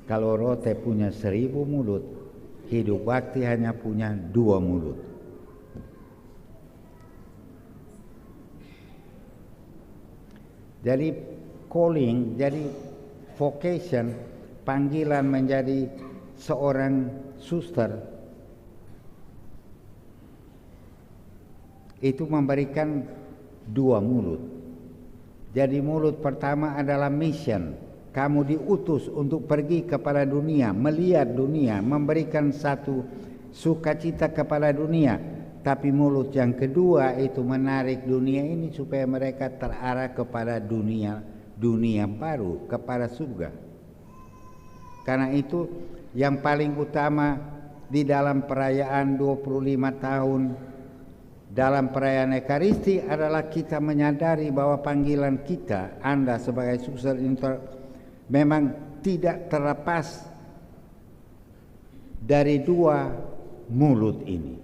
Kalau rote punya 1000 mulut, hidup bakti hanya punya 2 mulut. Jadi calling, jadi vocation, panggilan menjadi seorang suster itu memberikan 2 mulut. Jadi mulut pertama adalah mission. Kamu diutus untuk pergi kepada dunia, melihat dunia, memberikan satu sukacita kepada dunia. Tapi mulut yang kedua itu menarik dunia ini supaya mereka terarah kepada dunia baru, kepada surga. Karena itu yang paling utama di dalam perayaan 25 tahun dalam perayaan Ekaristi adalah kita menyadari bahwa panggilan kita, Anda sebagai suster memang tidak terlepas dari 2 mulut ini.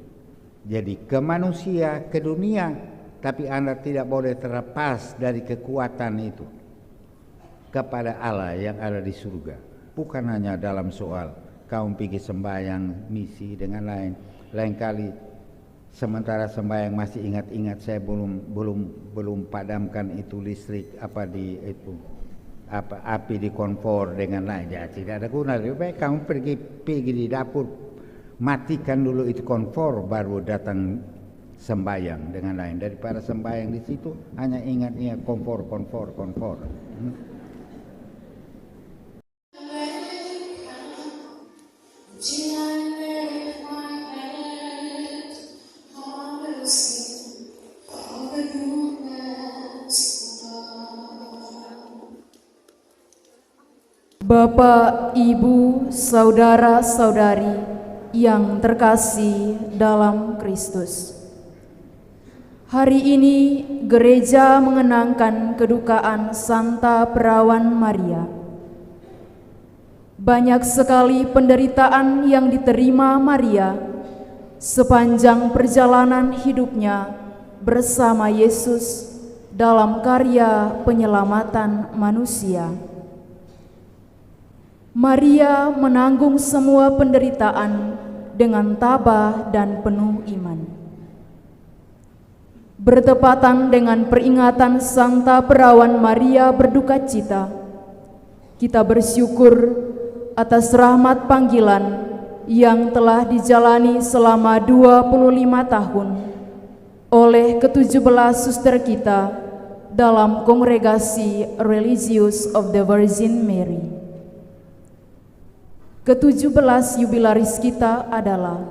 Jadi ke manusia, ke dunia, tapi Anda tidak boleh terlepas dari kekuatan itu kepada Allah yang ada di surga. Bukan hanya dalam soal kaum pergi sembahyang, misi dengan lain kali. Sementara sembahyang masih ingat-ingat saya belum padamkan itu listrik api di konfor dengan lain. Ya, tidak ada guna. Lebih baik kamu pergi di dapur, matikan dulu itu konfor baru datang sembahyang dengan lain. Daripada sembahyang di situ hanya ingat konfor. Bapak, Ibu, saudara-saudari yang terkasih dalam Kristus. Hari ini gereja mengenangkan kedukaan Santa Perawan Maria. Banyak sekali penderitaan yang diterima Maria sepanjang perjalanan hidupnya bersama Yesus dalam karya penyelamatan manusia. Maria menanggung semua penderitaan dengan tabah dan penuh iman. Bertepatan dengan peringatan Santa Perawan Maria berduka cita, kita bersyukur atas rahmat panggilan yang telah dijalani selama 25 tahun oleh ke-17 suster kita dalam Kongregasi Religius of the Virgin Mary. Ke-17 jubilaris kita adalah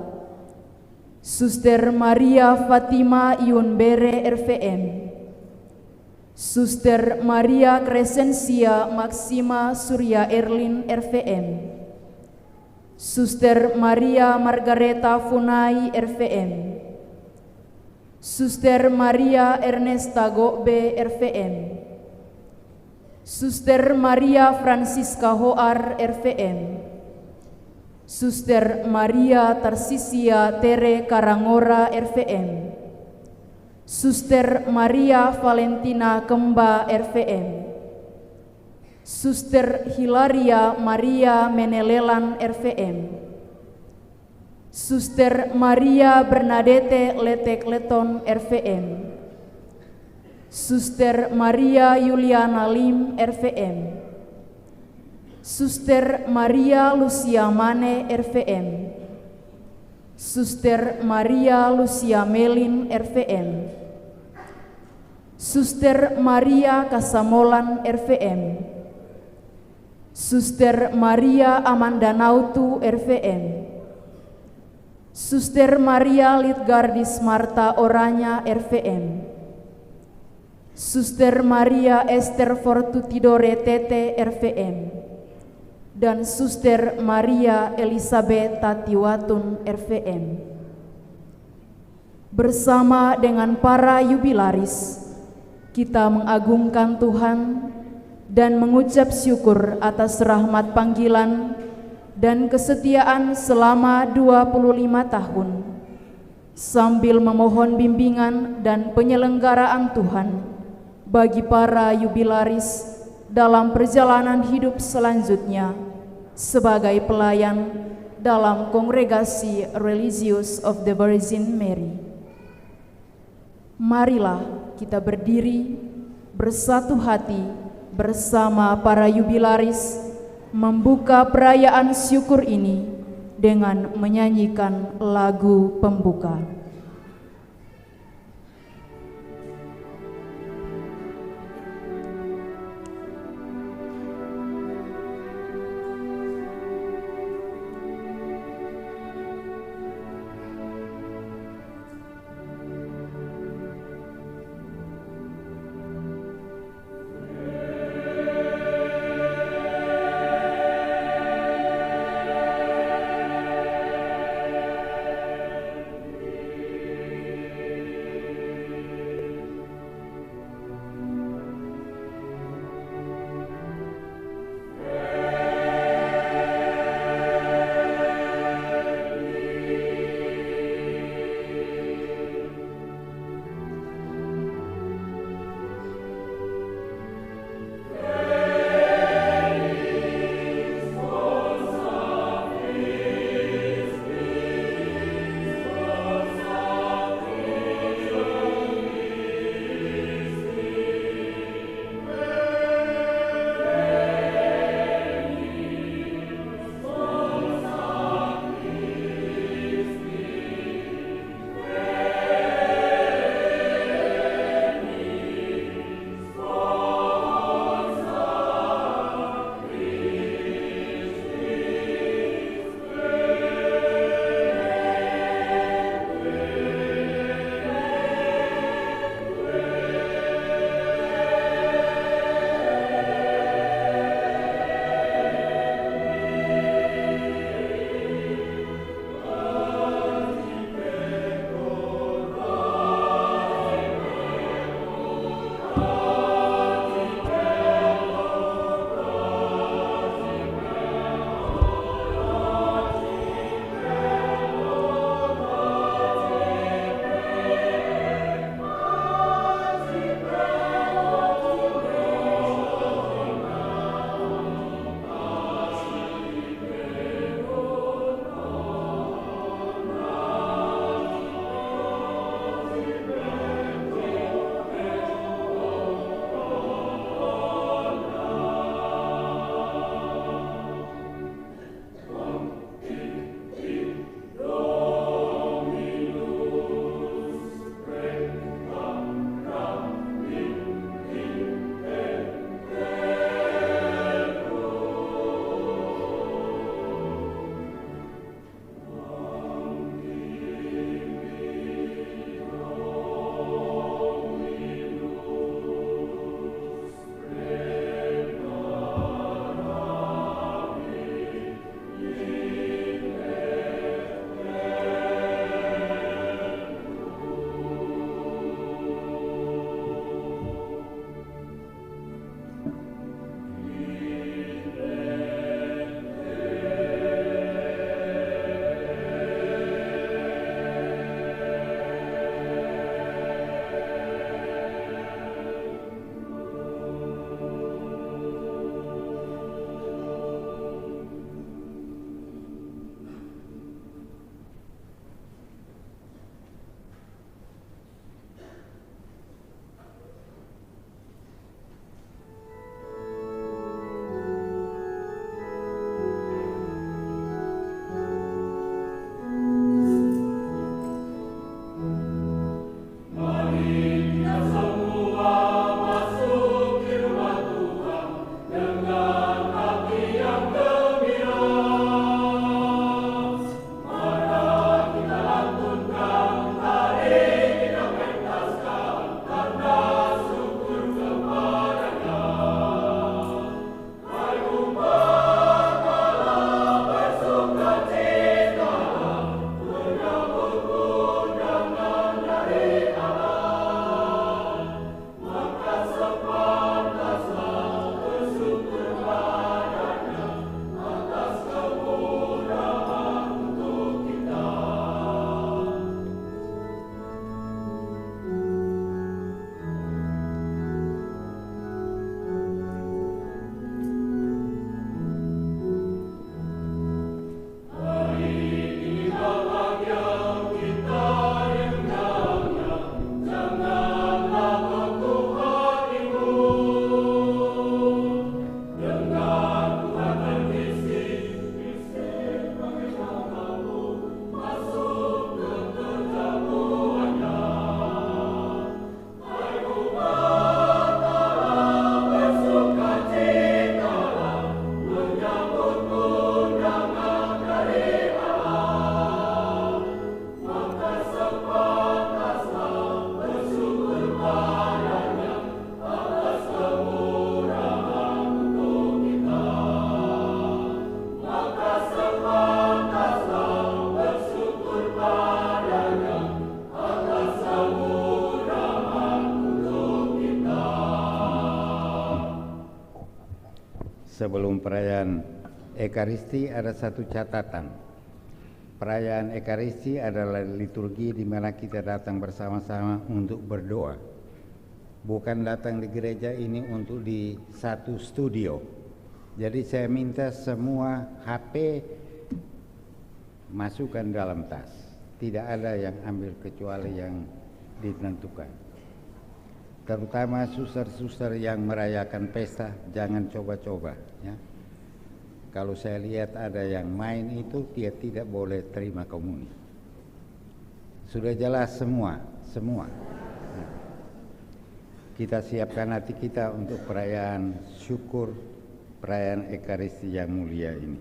Suster Maria Fatima Yunbere RVM, Suster Maria Crescencia Maxima Surya Erlin RVM, Suster Maria Margareta Funai RVM, Suster Maria Ernesta Gobe RVM, Suster Maria Francisca Hoar RVM, Suster Maria Tarsisia Tere Karangora RVM, Suster Maria Valentina Kemba RVM, Suster Hilaria Maria Menelelan RVM, Suster Maria Bernadette Letek Leton RVM, Suster Maria Yuliana Lim RVM, Suster Maria Lucia Mane RVM, Suster Maria Lucia Melin RVM, Suster Maria Kasamolan RVM, Suster Maria Amanda Nautu RVM, Suster Maria Litgardis Marta Oranya RVM, Suster Maria Esther Fortutidore Tete RVM, dan Suster Maria Elizabeth Tatiwatun RVM. Bersama dengan para jubilaris, kita mengagungkan Tuhan dan mengucap syukur atas rahmat panggilan dan kesetiaan selama 25 tahun, sambil memohon bimbingan dan penyelenggaraan Tuhan bagi para jubilaris dalam perjalanan hidup selanjutnya sebagai pelayan dalam Kongregasi Religius of the Virgin Mary. Marilah kita berdiri bersatu hati bersama para jubilaris membuka perayaan syukur ini dengan menyanyikan lagu pembuka. sebelum perayaan Ekaristi ada satu catatan. Perayaan Ekaristi adalah liturgi di mana kita datang bersama-sama untuk berdoa. Bukan datang di gereja ini untuk di satu studio. Jadi saya minta semua HP masukkan dalam tas. Tidak ada yang ambil kecuali yang ditentukan. Terutama suster-suster yang merayakan pesta, jangan coba-coba, ya. Kalau saya lihat ada yang main itu, dia tidak boleh terima komuni. Sudah jelas semua. Nah, kita siapkan hati kita untuk perayaan syukur, perayaan Ekaristi yang mulia ini.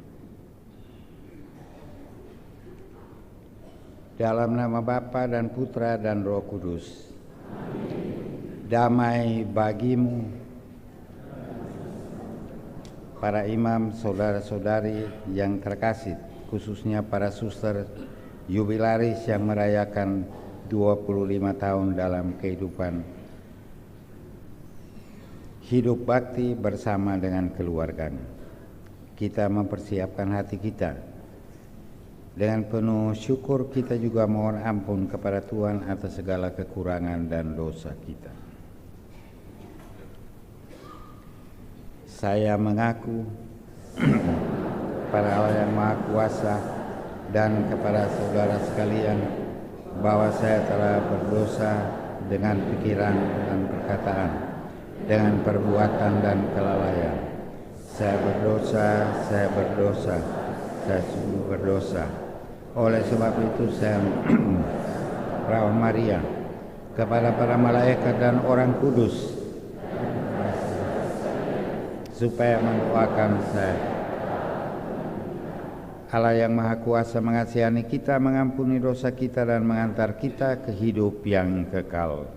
Dalam nama Bapa dan Putra dan Roh Kudus. Damai bagimu, para imam, saudara-saudari yang terkasih, khususnya para suster jubilaris yang merayakan 25 tahun dalam kehidupan hidup bakti bersama dengan keluarganya. Kita mempersiapkan hati kita. Dengan penuh syukur kita juga mohon ampun kepada Tuhan atas segala kekurangan dan dosa kita. Saya mengaku kepada Allah yang Maha Kuasa dan kepada saudara sekalian bahwa saya telah berdosa dengan pikiran dan perkataan, dengan perbuatan dan kelalaian. Saya berdosa, saya sungguh berdosa. Oleh sebab itu saya Rawah Maria kepada para malaikat dan orang kudus supaya mendoakan saya. Allah yang Maha Kuasa mengasihani kita, mengampuni dosa kita dan mengantar kita ke hidup yang kekal.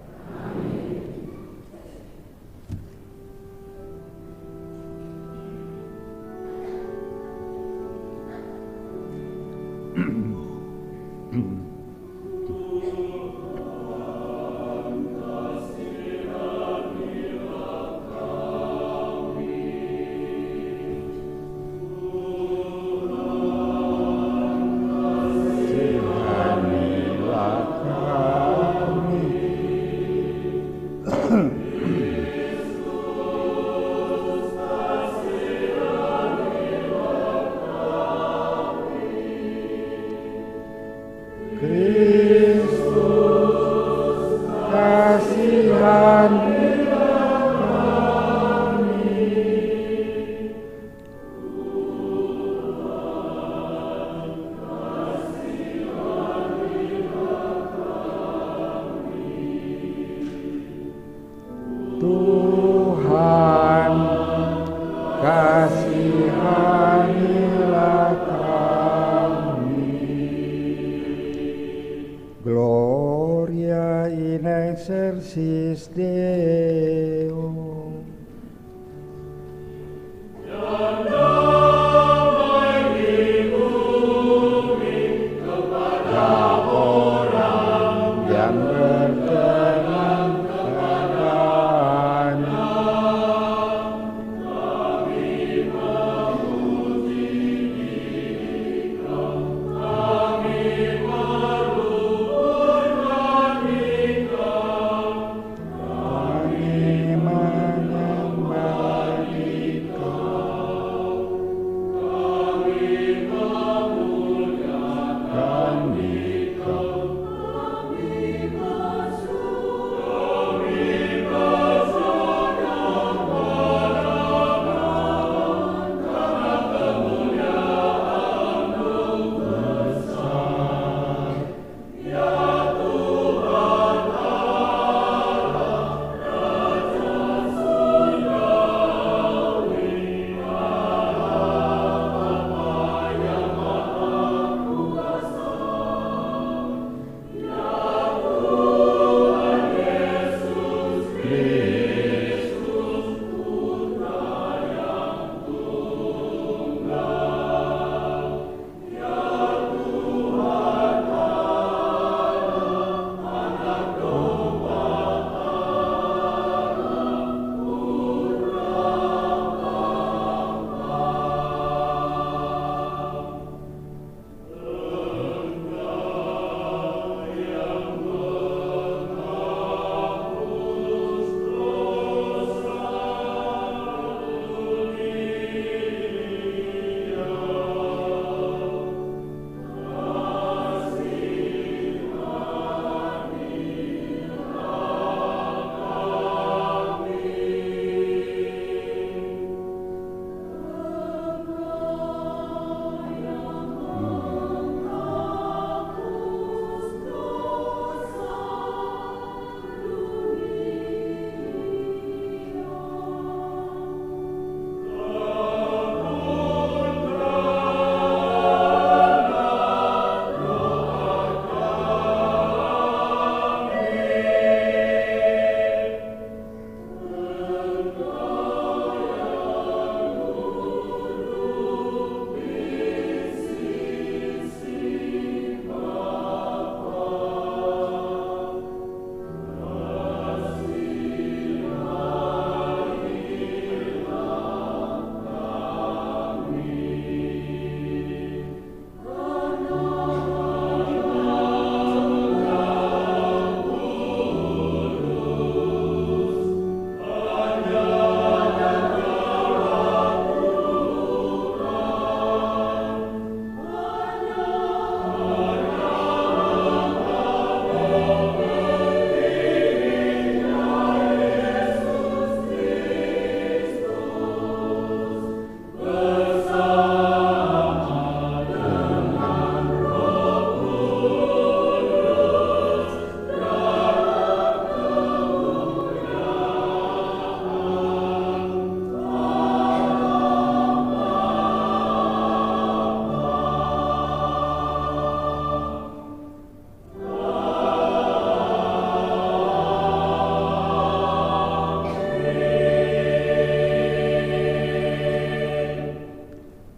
Tuhan, kasihanilah kami. Gloria in excelsis Deo. Amin.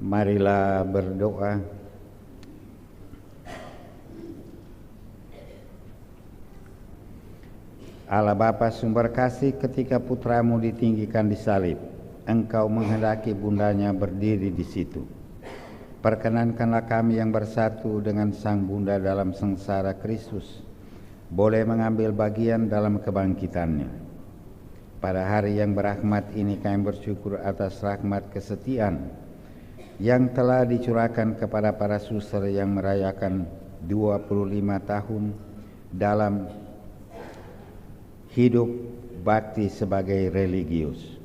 Marilah berdoa. Allah Bapa sumber kasih, ketika putramu ditinggikan di salib, Engkau menghendaki bundanya berdiri di situ. Perkenankanlah kami yang bersatu dengan sang bunda dalam sengsara Kristus, boleh mengambil bagian dalam kebangkitannya. Pada hari yang berahmat ini kami bersyukur atas rahmat kesetiaan yang telah dicurahkan kepada para suster yang merayakan 25 tahun dalam hidup bakti sebagai religius.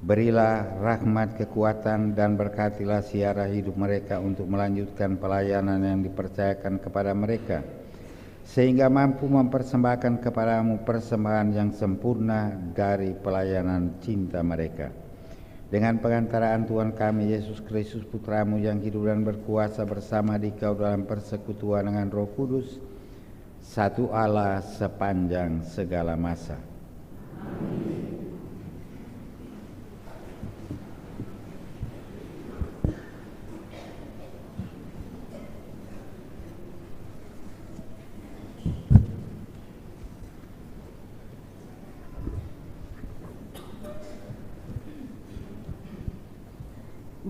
Berilah rahmat, kekuatan, dan berkatilah siara hidup mereka untuk melanjutkan pelayanan yang dipercayakan kepada mereka, sehingga mampu mempersembahkan kepadamu persembahan yang sempurna dari pelayanan cinta mereka. Dengan pengantaraan Tuhan kami Yesus Kristus, Putramu yang hidup dan berkuasa bersama Dikau dalam persekutuan dengan Roh Kudus, satu Allah sepanjang segala masa. Amin.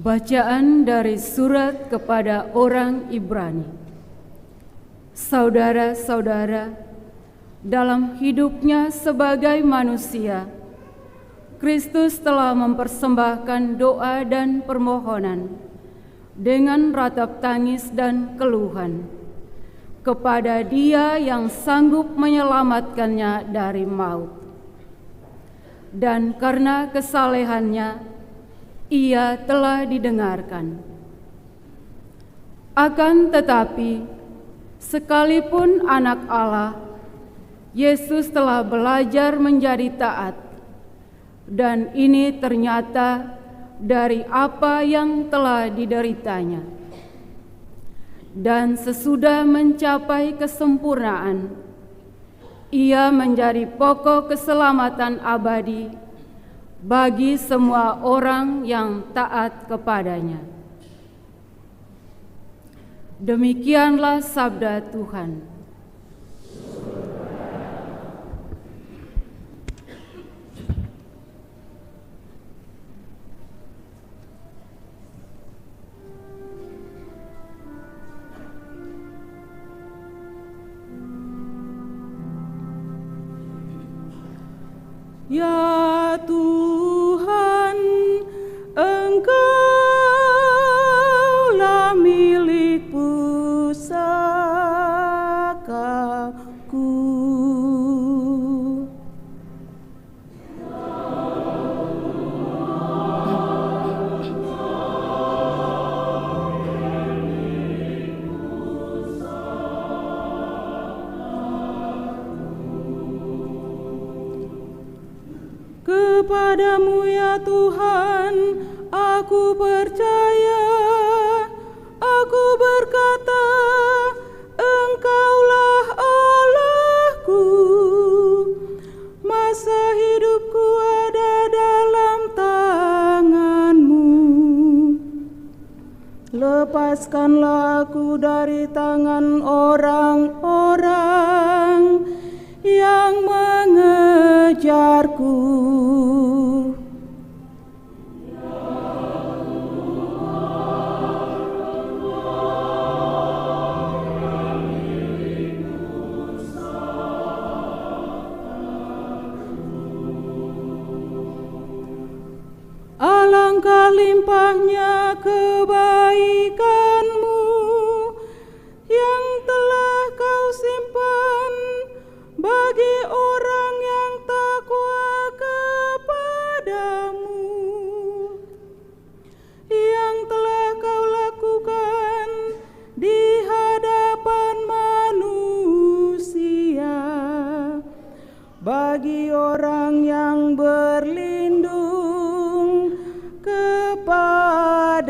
Bacaan dari surat kepada orang Ibrani. Saudara-saudara, dalam hidupnya sebagai manusia, Kristus telah mempersembahkan doa dan permohonan dengan ratap tangis dan keluhan kepada Dia yang sanggup menyelamatkannya dari maut. Dan karena kesalehannya, Ia telah didengarkan. Akan tetapi, sekalipun anak Allah, Yesus telah belajar menjadi taat, dan ini ternyata dari apa yang telah dideritanya. Dan sesudah mencapai kesempurnaan, Ia menjadi pokok keselamatan abadi bagi semua orang yang taat kepadanya. Demikianlah sabda Tuhan. Ya Tuhan, Engkaulah milik pusakaku. Kepadamu ya Tuhan, aku percaya, aku berkata, Engkaulah Allahku. Masa hidupku ada dalam tangan-Mu. Lepaskanlah aku dari tangan orang-orang yang mengejarku. Alangkah limpahnya kebaikan-Mu yang telah Kau simpan bagi orang yang takwa kepadamu, yang telah Kau lakukan di hadapan manusia, bagi orang yang berlindung kepadamu.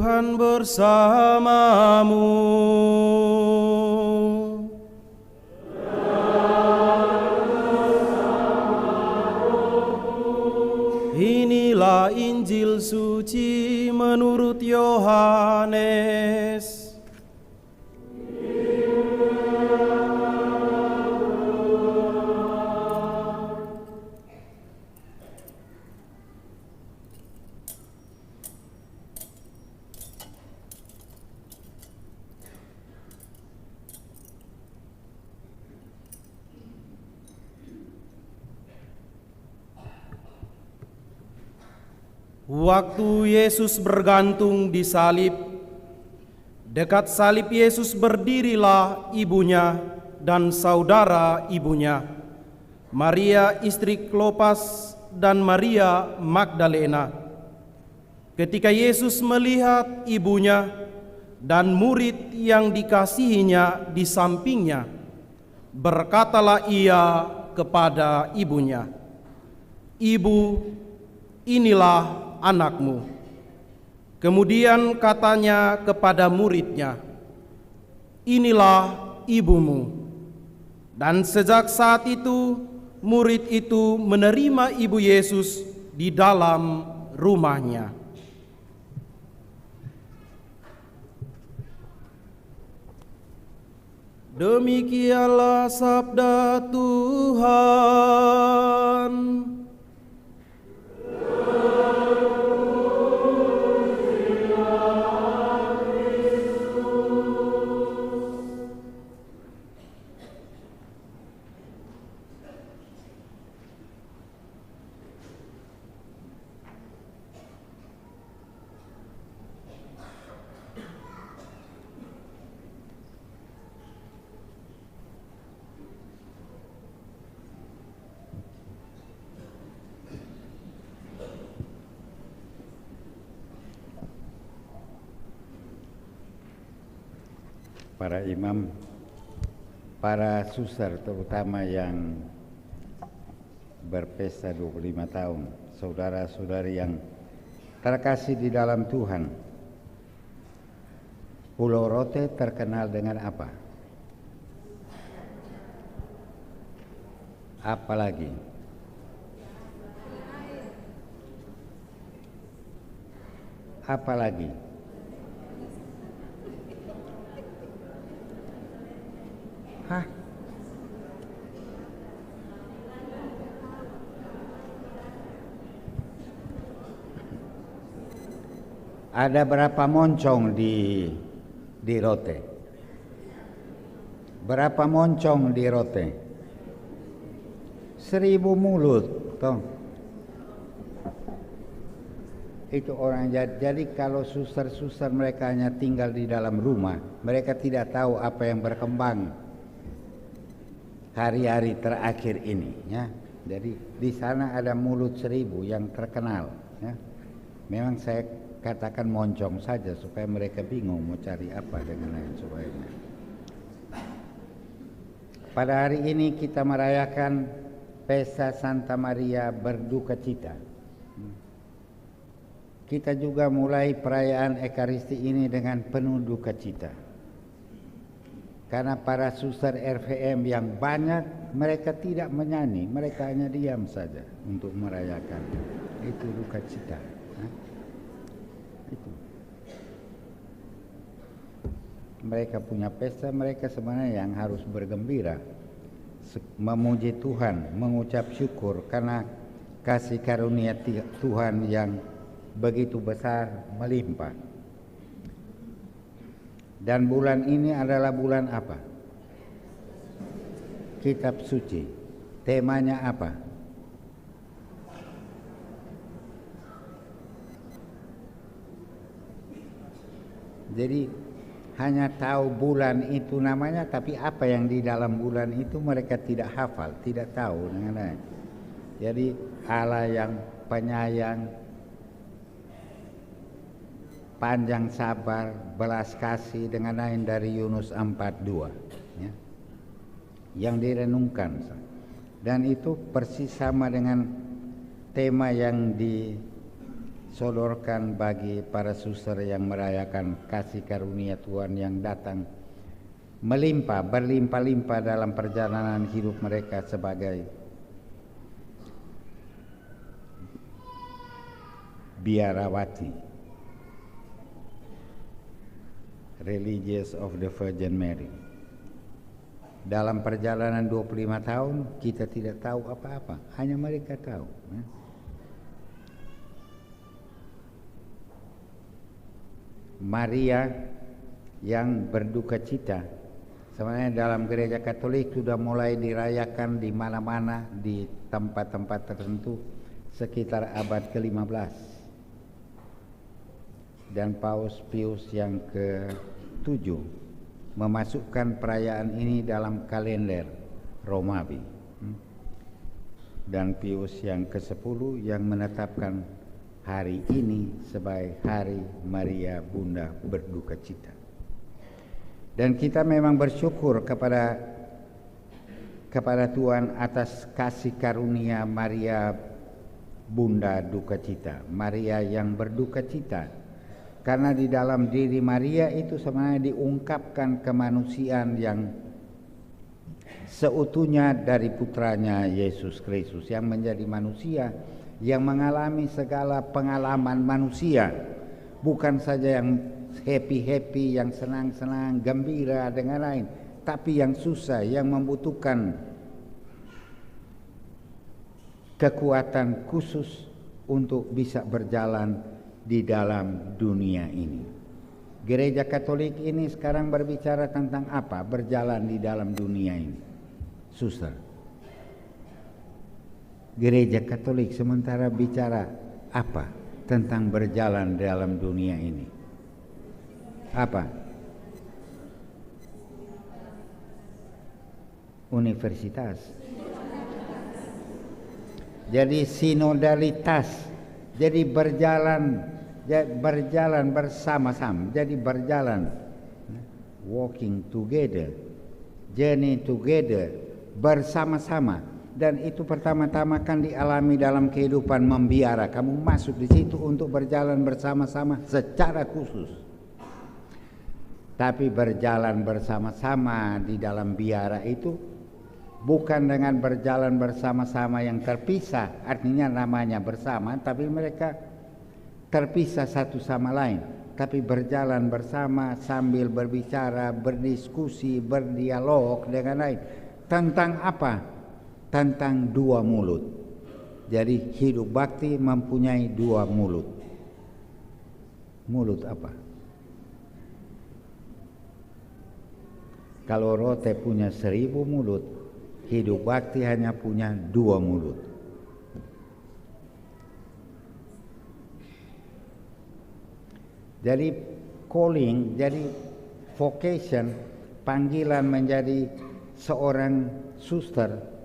Tuhan bersamamu. Inilah Injil suci menurut Yohanes. Waktu Yesus bergantung di salib, dekat salib Yesus berdirilah ibunya dan saudara ibunya, Maria istri Klopas dan Maria Magdalena. Ketika Yesus melihat ibunya dan murid yang dikasihinya di sampingnya, berkatalah ia kepada ibunya, "Ibu, inilah anakmu." Kemudian katanya kepada muridnya, "Inilah ibumu." Dan sejak saat itu, murid itu menerima ibu Yesus di dalam rumahnya. Demikianlah sabda Tuhan. Para imam, para suster terutama yang berpesta 25 tahun, saudara-saudari yang terkasih di dalam Tuhan, Pulau Rote terkenal dengan apa? Apalagi? Apalagi? Hah? Ada berapa moncong di Rote? Berapa moncong di Rote? 1000 mulut, toh. Itu orang, jadi kalau suster-suster mereka hanya tinggal di dalam rumah, mereka tidak tahu apa yang berkembang hari-hari terakhir ini, ya. Jadi di sana ada mulut 1000 yang terkenal, ya. Memang saya katakan moncong saja supaya mereka bingung mau cari apa dengan lain sebagainya. Pada hari ini kita merayakan Pesta Santa Maria Berdukacita. Kita juga mulai perayaan Ekaristi ini dengan penuh duka cita. Karena para suster RVM yang banyak, mereka tidak menyanyi, mereka hanya diam saja untuk merayakan. Itu duka cita. Itu. Mereka punya pesta, mereka sebenarnya yang harus bergembira, memuji Tuhan, mengucap syukur karena kasih karunia Tuhan yang begitu besar melimpah. Dan bulan ini adalah bulan apa? Kitab suci. Temanya apa? Jadi hanya tahu bulan itu namanya, tapi apa yang di dalam bulan itu mereka tidak hafal, tidak tahu dengan lain. Jadi Allah yang penyayang, panjang sabar, belas kasih dengan lain dari Yunus 4:2, ya, yang direnungkan, dan itu persis sama dengan tema yang sodorkan bagi para suster yang merayakan kasih karunia Tuhan yang datang melimpah, berlimpah-limpah dalam perjalanan hidup mereka sebagai biarawati, Religious of the Virgin Mary. Dalam perjalanan 25 tahun kita tidak tahu apa-apa, hanya mereka tahu. Maria yang berduka cita, sebenarnya dalam gereja Katolik sudah mulai dirayakan di mana-mana di tempat-tempat tertentu sekitar abad ke-15. Dan Paus Pius yang ke-7 memasukkan perayaan ini dalam kalender Romawi. Dan Pius yang ke-10 yang menetapkan hari ini sebagai Hari Maria Bunda berduka cita. Dan kita memang bersyukur kepada Tuhan atas kasih karunia Maria Bunda duka cita, Maria yang berduka cita. Karena di dalam diri Maria itu sebenarnya diungkapkan kemanusiaan yang seutuhnya dari putranya Yesus Kristus yang menjadi manusia, yang mengalami segala pengalaman manusia, bukan saja yang happy-happy, yang senang-senang, gembira dengan lain, tapi yang susah, yang membutuhkan kekuatan khusus untuk bisa berjalan di dalam dunia ini. Gereja Katolik ini sekarang berbicara tentang apa? Berjalan di dalam dunia ini. Suster. Gereja Katolik sementara bicara apa? Tentang berjalan dalam dunia ini. Apa? Universitas. Jadi sinodalitas. Jadi berjalan bersama-sama, jadi berjalan, walking together, journey together, bersama-sama. Dan itu pertama-tama kan dialami dalam kehidupan membiara. Kamu masuk di situ untuk berjalan bersama-sama secara khusus. Tapi berjalan bersama-sama di dalam biara itu bukan dengan berjalan bersama-sama yang terpisah, artinya namanya bersama, tapi mereka terpisah satu sama lain, tapi berjalan bersama sambil berbicara, berdiskusi, berdialog dengan lain. Tentang apa? Tentang dua mulut. Jadi hidup bakti mempunyai dua mulut. Mulut apa? Kalau rote punya 1000 mulut, hidup bakti hanya punya 2 mulut. Jadi calling, jadi vocation, panggilan menjadi seorang suster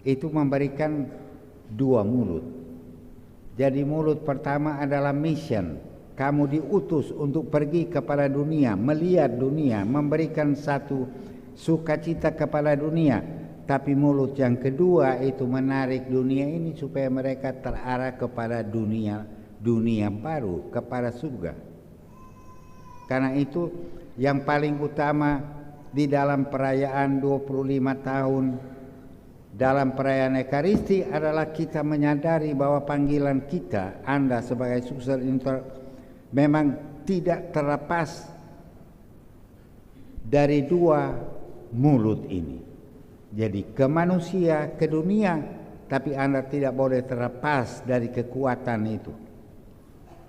itu memberikan 2 mulut. Jadi mulut pertama adalah mission. Kamu diutus untuk pergi kepada dunia, melihat dunia, memberikan satu sukacita kepada dunia. Tapi mulut yang kedua itu menarik dunia ini supaya mereka terarah kepada dunia baru, kepada surga. Karena itu yang paling utama di dalam perayaan 25 tahun dalam perayaan Ekaristi adalah kita menyadari bahwa panggilan kita, Anda sebagai suster memang tidak terlepas dari 2 mulut ini. Jadi ke manusia, ke dunia, tapi Anda tidak boleh terlepas dari kekuatan itu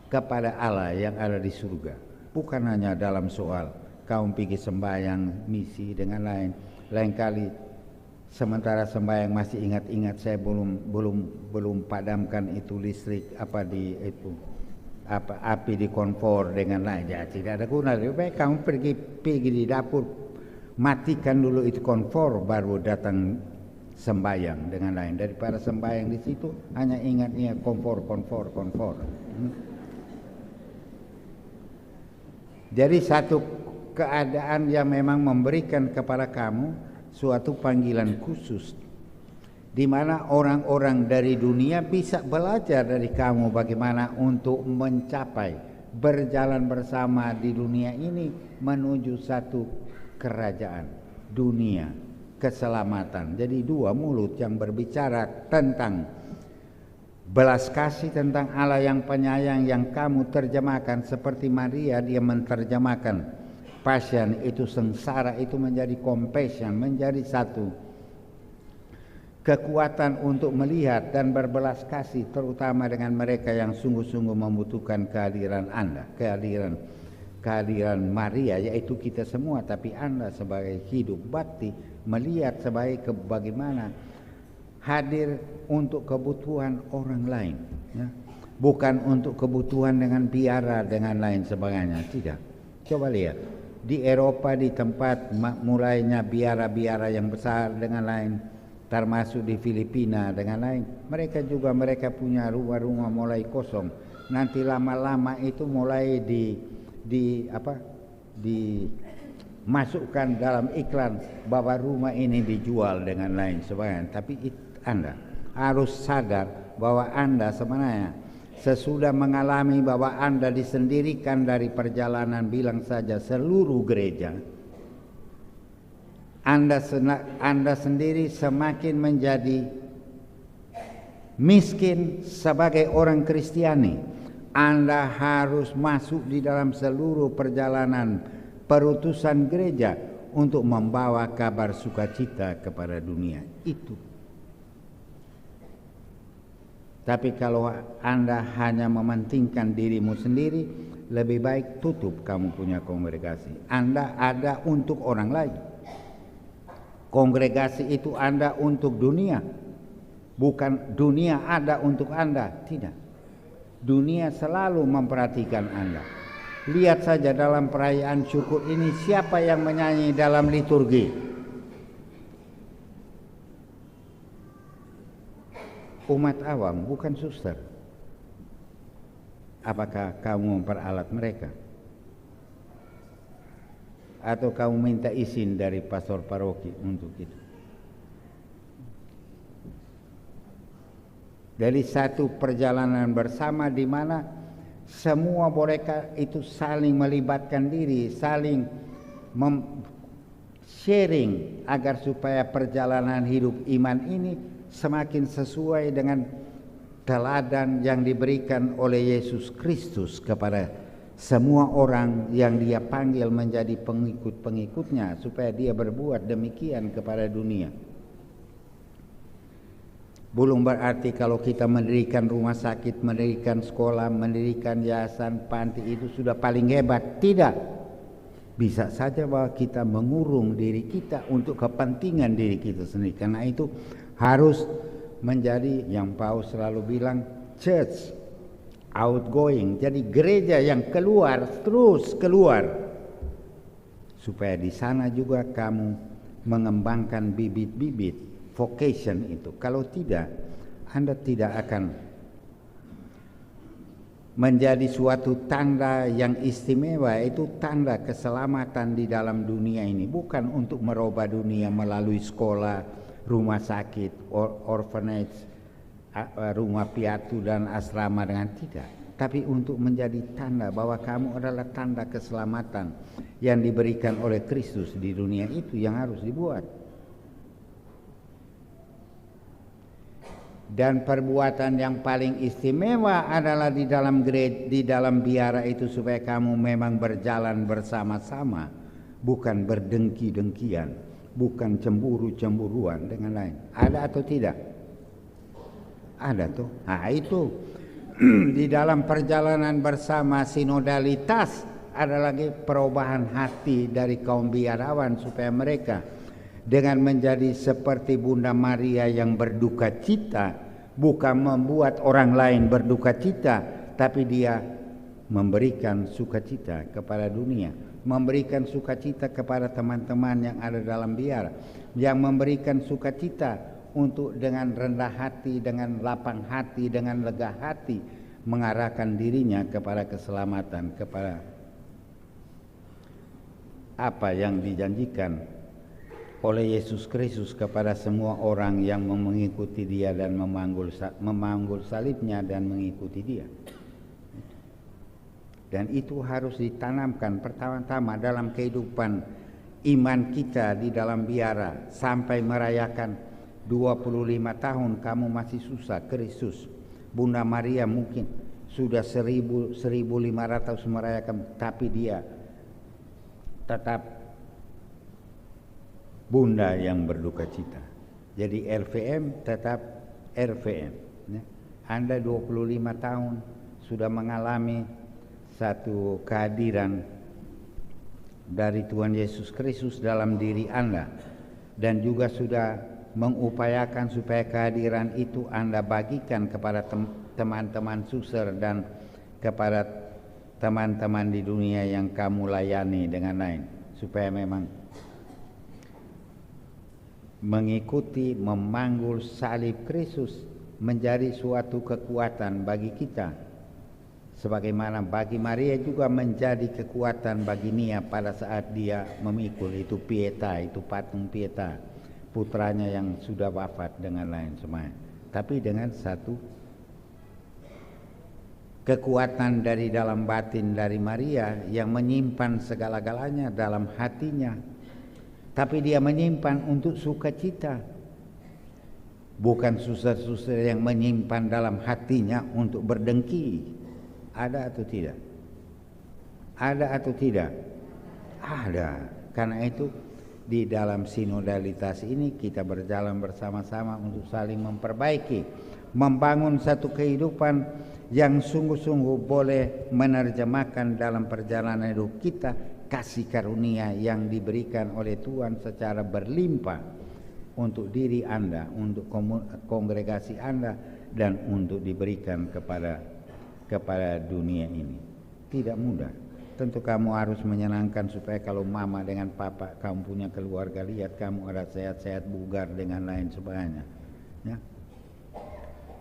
kepada Allah yang ada di surga. Bukan hanya dalam soal kaum pergi sembahyang, misi dengan lain kali. Sementara sembahyang masih ingat-ingat saya belum padamkan itu listrik api di kompor dengan lain. Ya, tidak ada guna. Lebih baik kamu pergi di dapur, matikan dulu itu kompor baru datang sembahyang dengan lain. Daripada sembahyang di situ hanya ingat kompor. Jadi satu keadaan yang memang memberikan kepada kamu suatu panggilan khusus di mana orang-orang dari dunia bisa belajar dari kamu bagaimana untuk mencapai berjalan bersama di dunia ini menuju satu kerajaan dunia keselamatan. Jadi dua mulut yang berbicara tentang belas kasih, tentang Allah yang penyayang, yang kamu terjemahkan seperti Maria, dia menerjemahkan passion itu sengsara itu menjadi compassion, menjadi satu kekuatan untuk melihat dan berbelas kasih, terutama dengan mereka yang sungguh-sungguh membutuhkan kehadiran Anda, kehadiran Maria, yaitu kita semua. Tapi Anda sebagai hidup bakti melihat sebagai bagaimana hadir untuk kebutuhan orang lain, ya. Bukan untuk kebutuhan dengan biara dengan lain sebagainya, tidak. Coba lihat di Eropa, di tempat mulainya biara-biara yang besar dengan lain, termasuk di Filipina dengan lain, mereka punya rumah-rumah mulai kosong. Nanti lama-lama itu mulai dimasukkan dalam iklan bahwa rumah ini dijual dengan lain sebagainya. Tapi Anda harus sadar bahwa Anda sebenarnya sesudah mengalami bahwa Anda disendirikan dari perjalanan, bilang saja seluruh gereja, Anda sendiri semakin menjadi miskin sebagai orang Kristiani. Anda harus masuk di dalam seluruh perjalanan perutusan gereja untuk membawa kabar sukacita kepada dunia itu. Tapi kalau Anda hanya mementingkan dirimu sendiri, lebih baik tutup kamu punya kongregasi. Anda ada untuk orang lain. Kongregasi itu Anda untuk dunia, bukan dunia ada untuk Anda. Tidak, dunia selalu memperhatikan Anda. Lihat saja dalam perayaan syukur ini, siapa yang menyanyi dalam liturgi? Umat awam, bukan suster. Apakah kamu memperalat mereka? Atau kamu minta izin dari pastor paroki untuk itu? Dari satu perjalanan bersama di mana semua mereka itu saling melibatkan diri, saling sharing agar supaya perjalanan hidup iman ini semakin sesuai dengan teladan yang diberikan oleh Yesus Kristus kepada semua orang yang dia panggil menjadi pengikut-pengikutnya, supaya dia berbuat demikian kepada dunia. Belum berarti kalau kita mendirikan rumah sakit, mendirikan sekolah, mendirikan yayasan, panti itu sudah paling hebat. Tidak. Bisa saja bahwa kita mengurung diri kita untuk kepentingan diri kita sendiri. Karena itu harus menjadi yang Paus selalu bilang, church outgoing, jadi gereja yang keluar, terus keluar, supaya di sana juga kamu mengembangkan bibit-bibit vocation itu. Kalau tidak, Anda tidak akan menjadi suatu tanda yang istimewa, itu tanda keselamatan di dalam dunia ini, bukan untuk merubah dunia melalui sekolah, rumah sakit, orphanage, rumah piatu dan asrama, dengan tidak, tapi untuk menjadi tanda bahwa kamu adalah tanda keselamatan yang diberikan oleh Kristus di dunia itu yang harus dibuat. Dan perbuatan yang paling istimewa adalah di dalam gereja, di dalam biara itu, supaya kamu memang berjalan bersama-sama, bukan berdengki-dengkian, bukan cemburu-cemburuan dengan lain. Ada atau tidak? Ada tuh. Nah itu di dalam perjalanan bersama sinodalitas ada lagi perubahan hati dari kaum biarawan, supaya mereka dengan menjadi seperti Bunda Maria yang berduka cita, bukan membuat orang lain berduka cita, tapi dia memberikan sukacita kepada dunia, memberikan sukacita kepada teman-teman yang ada dalam biara, yang memberikan sukacita untuk dengan rendah hati, dengan lapang hati, dengan lega hati mengarahkan dirinya kepada keselamatan, kepada apa yang dijanjikan oleh Yesus Kristus kepada semua orang yang mengikuti Dia dan memanggul salibnya dan mengikuti Dia. Dan itu harus ditanamkan pertama-tama dalam kehidupan iman kita di dalam biara sampai merayakan 25 tahun kamu masih susah Kristus. Bunda Maria mungkin sudah 1500 merayakan, tapi dia tetap Bunda yang berduka cita. Jadi RVM tetap RVM. Anda 25 tahun sudah mengalami satu kehadiran dari Tuhan Yesus Kristus dalam diri Anda, dan juga sudah mengupayakan supaya kehadiran itu Anda bagikan kepada teman-teman suster dan kepada teman-teman di dunia yang kamu layani dengan lain, supaya memang mengikuti memanggul salib Kristus menjadi suatu kekuatan bagi kita. Sebagaimana bagi Maria juga menjadi kekuatan bagi Nia pada saat dia memikul itu Pieta, itu patung Pieta, putranya yang sudah wafat dengan lain semuanya. Tapi dengan satu kekuatan dari dalam batin dari Maria yang menyimpan segala-galanya dalam hatinya. Tapi dia menyimpan untuk sukacita. Bukan suster-suster yang menyimpan dalam hatinya untuk berdengki. Ada atau tidak? Ada atau tidak? Ada. Karena itu di dalam sinodalitas ini kita berjalan bersama-sama untuk saling memperbaiki, membangun satu kehidupan yang sungguh-sungguh boleh menerjemahkan dalam perjalanan hidup kita kasih karunia yang diberikan oleh Tuhan secara berlimpah untuk diri Anda, untuk kongregasi Anda, dan untuk diberikan kepada dunia ini. Tidak mudah. Tentu kamu harus menyenangkan supaya kalau mama dengan papa kamu punya keluarga lihat kamu ada sehat-sehat, bugar dengan lain sebagainya. Ya.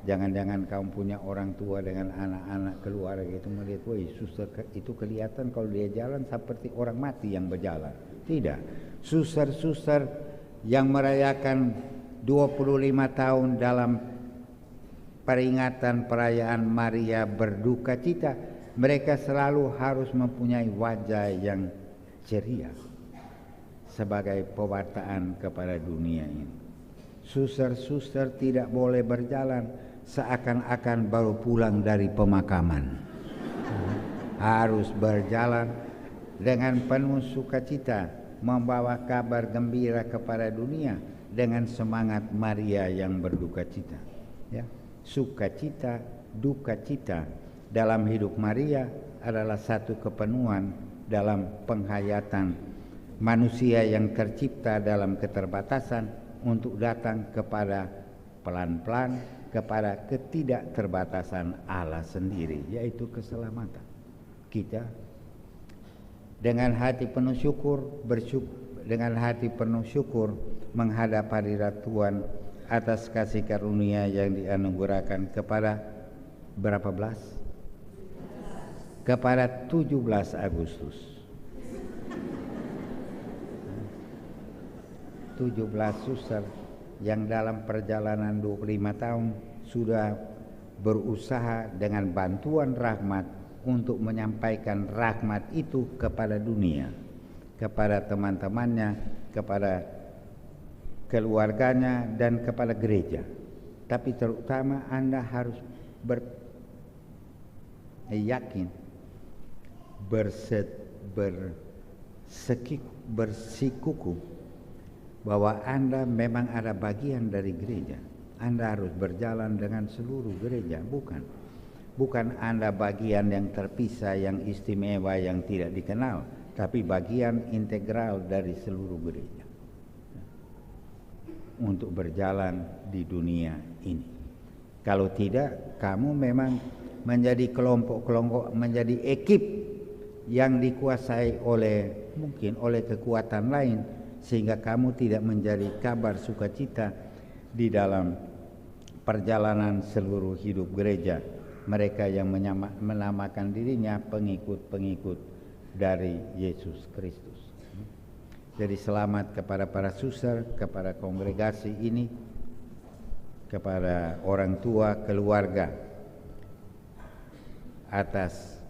Jangan-jangan kamu punya orang tua dengan anak-anak keluarga itu melihat, woi suster itu kelihatan kalau dia jalan seperti orang mati yang berjalan. Tidak. Suster-suster yang merayakan 25 tahun dalam peringatan perayaan Maria berduka cita, mereka selalu harus mempunyai wajah yang ceria sebagai pewartaan kepada dunia ini. Suster-suster tidak boleh berjalan seakan-akan baru pulang dari pemakaman. Harus berjalan dengan penuh sukacita, membawa kabar gembira kepada dunia dengan semangat Maria yang berduka cita. Ya. Sukacita, duka cita dalam hidup Maria adalah satu kepenuhan dalam penghayatan manusia yang tercipta dalam keterbatasan untuk datang kepada pelan-pelan kepada ketidakterbatasan Allah sendiri, yaitu keselamatan. Kita dengan hati penuh syukur, dengan hati penuh syukur menghadap hadirat Tuhan atas kasih karunia yang dianugerahkan kepada berapa belas? Kepada 17 Agustus. 17 suster yang dalam perjalanan 25 tahun sudah berusaha dengan bantuan rahmat untuk menyampaikan rahmat itu kepada dunia, kepada teman-temannya, kepada keluarganya, dan kepada gereja. Tapi terutama Anda harus yakin, bersikukuh bahwa Anda memang ada bagian dari gereja. Anda harus berjalan dengan seluruh gereja, bukan Anda bagian yang terpisah, yang istimewa, yang tidak dikenal, tapi bagian integral dari seluruh gereja untuk berjalan di dunia ini. Kalau tidak, kamu memang menjadi kelompok-kelompok, menjadi ekip yang dikuasai mungkin oleh kekuatan lain, sehingga kamu tidak menjadi kabar sukacita di dalam perjalanan seluruh hidup gereja. Mereka yang menamakan dirinya pengikut-pengikut dari Yesus Kristus. Jadi selamat kepada para suster, kepada kongregasi ini, kepada orang tua, keluarga, atas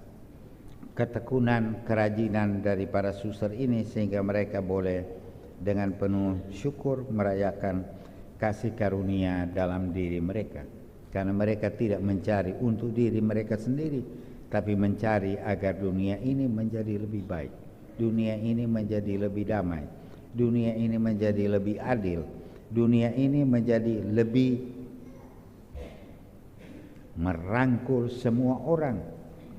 ketekunan, kerajinan dari para suster ini sehingga mereka boleh dengan penuh syukur merayakan kasih karunia dalam diri mereka. Karena mereka tidak mencari untuk diri mereka sendiri, tapi mencari agar dunia ini menjadi lebih baik, dunia ini menjadi lebih damai, dunia ini menjadi lebih adil, dunia ini menjadi lebih merangkul semua orang,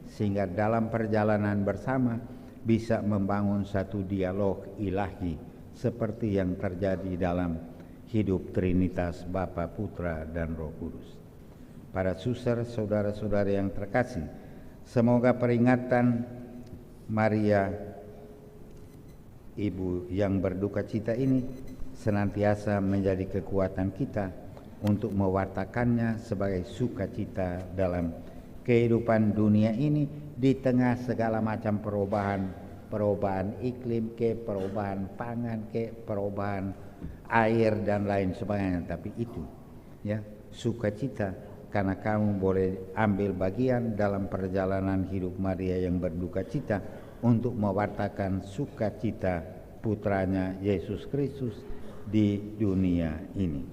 sehingga dalam perjalanan bersama bisa membangun satu dialog ilahi seperti yang terjadi dalam hidup Trinitas Bapa, Putra, dan Roh Kudus. Para suster, saudara-saudara yang terkasih, semoga peringatan Maria Ibu yang berduka cita ini senantiasa menjadi kekuatan kita untuk mewartakannya sebagai sukacita dalam kehidupan dunia ini di tengah segala macam perubahan iklim ke, perubahan pangan ke, perubahan air dan lain sebagainya. Tapi itu ya sukacita karena kamu boleh ambil bagian dalam perjalanan hidup Maria yang berduka cita untuk mewartakan sukacita putranya Yesus Kristus di dunia ini.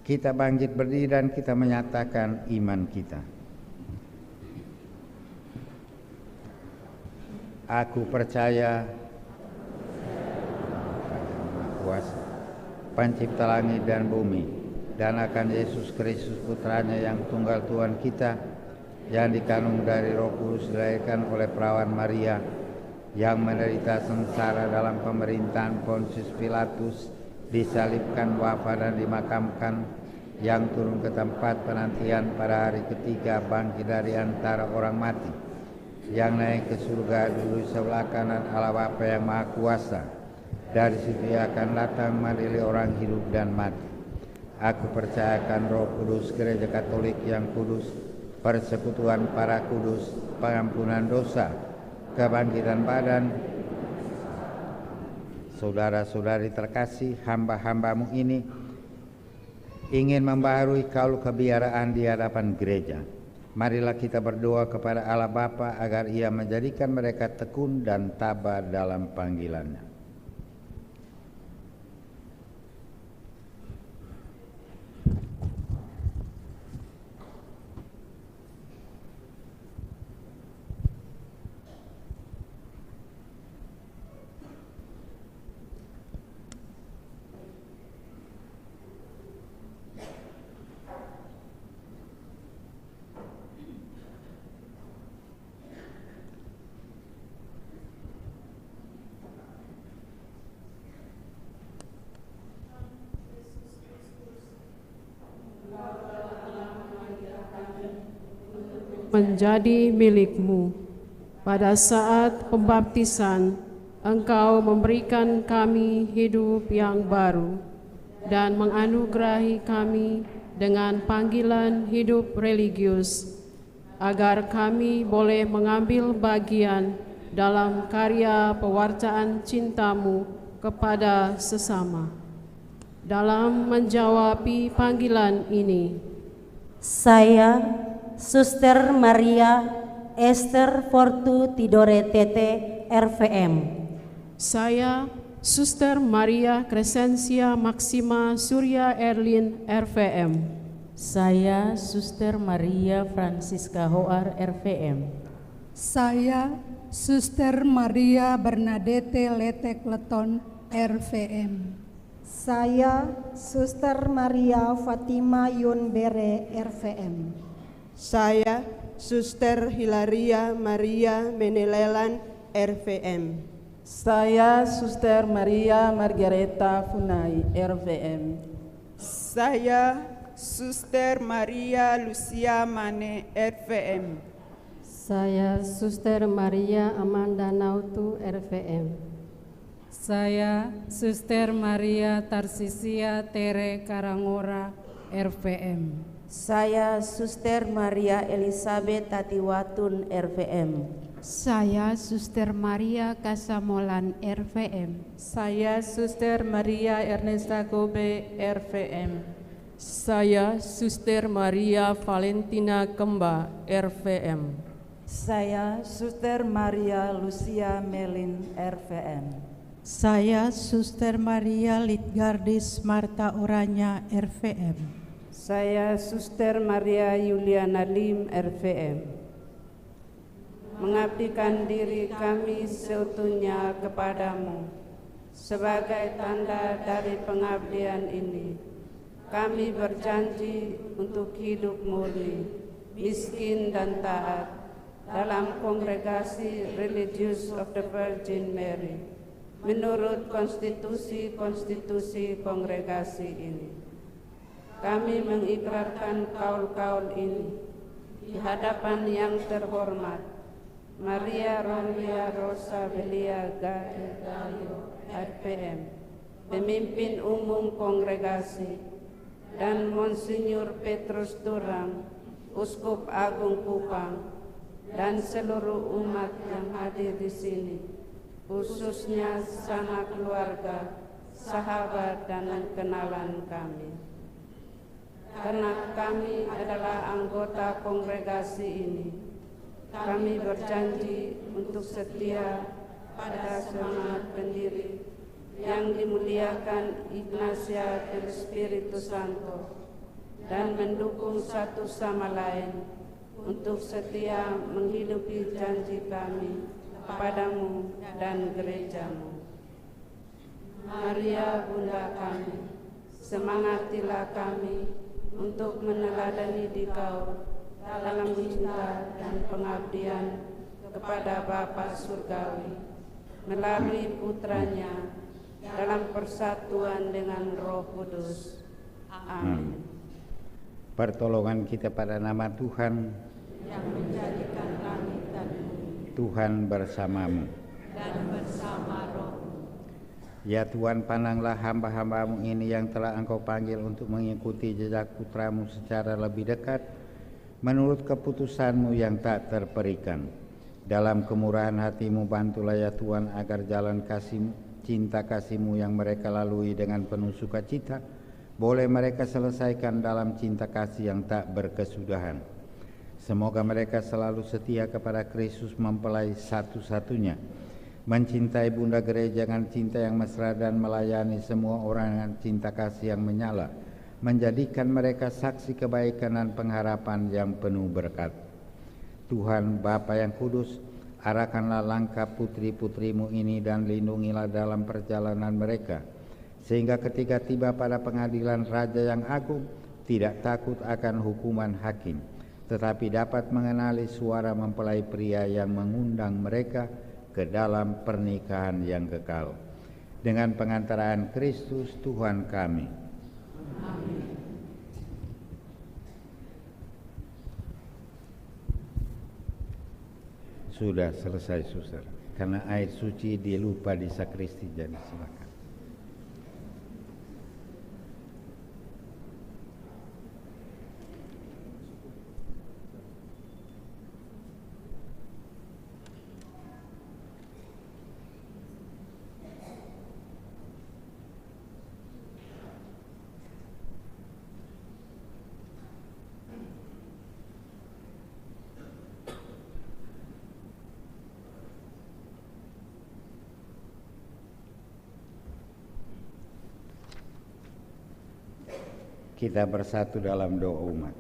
Kita bangkit berdiri dan kita menyatakan iman kita. Aku percaya kuasa pencipta langit dan bumi, dan akan Yesus Kristus putranya yang tunggal Tuhan kita, yang dikandung dari Roh Kudus, dilahirkan oleh perawan Maria, yang menderita sengsara dalam pemerintahan Pontius Pilatus, disalibkan, wafat dan dimakamkan, yang turun ke tempat penantian pada hari ketiga, bangkit dari antara orang mati, yang naik ke surga, duduk sebelah kanan Allah Bapa yang Maha Kuasa. Dari situ Ia akan datang mengadili orang hidup dan mati. Aku percayakan Roh Kudus, Gereja Katolik yang kudus, persekutuan para kudus, pengampunan dosa, kebangkitan badan. Saudara-saudari terkasih, hamba-hambamu ini ingin membaharui kaul kebiaraan di hadapan gereja. Marilah kita berdoa kepada Allah Bapa agar Ia menjadikan mereka tekun dan tabah dalam panggilannya. Menjadi milikmu. Pada saat pembaptisan, Engkau memberikan kami hidup yang baru dan menganugerahi kami dengan panggilan hidup religius, agar kami boleh mengambil bagian dalam karya pewartaan cinta-Mu kepada sesama. Dalam menjawabi panggilan ini, saya, Suster Maria Esther Fortu Tidore Tete, RVM. Saya, Suster Maria Crescencia Maxima Surya Erlin, RVM. Saya, Suster Maria Francisca Hoar, RVM. Saya, Suster Maria Bernadette Letek Leton, RVM. Saya, Suster Maria Fatima Yun Bere, RVM. Saya, Suster Hilaria Maria Menelelan, RVM. Saya, Suster Maria Margareta Funai, RVM. Saya, Suster Maria Lucia Mane, RVM. Saya, Suster Maria Amanda Nautu, RVM. Saya, Suster Maria Tarsisia Tere Karangora, RVM. Saya, Suster Maria Elizabeth Tatiwatun, RVM. Saya Suster Maria Kasamolan RVM. Saya Suster Maria Ernesta Gobe RVM. Saya Suster Maria Valentina Kemba RVM. Saya Suster Maria Lucia Melin RVM. Saya Suster Maria Litgardis Marta Oranya RVM. Saya Suster Maria Yuliana Lim RVM. Mengabdikan diri kami seutuhnya kepadamu. Sebagai tanda dari pengabdian ini, kami berjanji untuk hidup murni, miskin dan taat dalam kongregasi Religious of the Virgin Mary, menurut konstitusi kongregasi ini. Kami mengikrarkan kaul-kaul ini di hadapan yang terhormat Maria Rolia Rosa Belia Gayo RPM, pemimpin umum kongregasi, dan Monsinyur Petrus Durang, Uskup Agung Kupang, dan seluruh umat yang hadir di sini, khususnya sanak keluarga, sahabat, dan kenalan kami. Karena kami adalah anggota kongregasi ini, kami berjanji untuk setia pada semangat pendiri yang dimuliakan Ignacia del Espiritu Santo dan mendukung satu sama lain untuk setia menghidupi janji kami padamu dan gerejamu. Maria Bunda kami, semangatilah kami untuk meneladani Dikau dalam cinta dan pengabdian kepada Bapa Surgawi melalui Putranya dalam persatuan dengan Roh Kudus. Amin. Pertolongan kita pada nama Tuhan Yang menjadikan langit dan bumi, Tuhan bersamamu. dan bersama Roh. Ya Tuhan, pandanglah hamba-hambamu ini yang telah Engkau panggil untuk mengikuti jejak Putramu secara lebih dekat, menurut keputusan-Mu yang tak terperikan. Dalam kemurahan hati-Mu bantulah ya Tuhan agar jalan cinta kasih-Mu yang mereka lalui dengan penuh sukacita, boleh mereka selesaikan dalam cinta kasih yang tak berkesudahan. Semoga mereka selalu setia kepada Kristus mempelai satu-satunya, mencintai Bunda Gereja dengan cinta yang mesra dan melayani semua orang dengan cinta kasih yang menyala, menjadikan mereka saksi kebaikan dan pengharapan yang penuh berkat. Tuhan Bapa yang kudus, arahkanlah langkah putri-putrimu ini dan lindungilah dalam perjalanan mereka, sehingga ketika tiba pada pengadilan Raja yang agung, tidak takut akan hukuman hakim, tetapi dapat mengenali suara mempelai pria yang mengundang mereka ke dalam pernikahan yang kekal. Dengan pengantaraan Kristus Tuhan kami. Sudah selesai, Suster. Karena air suci dilupa di sakristi, jadi silakan. Kita bersatu dalam doa umat.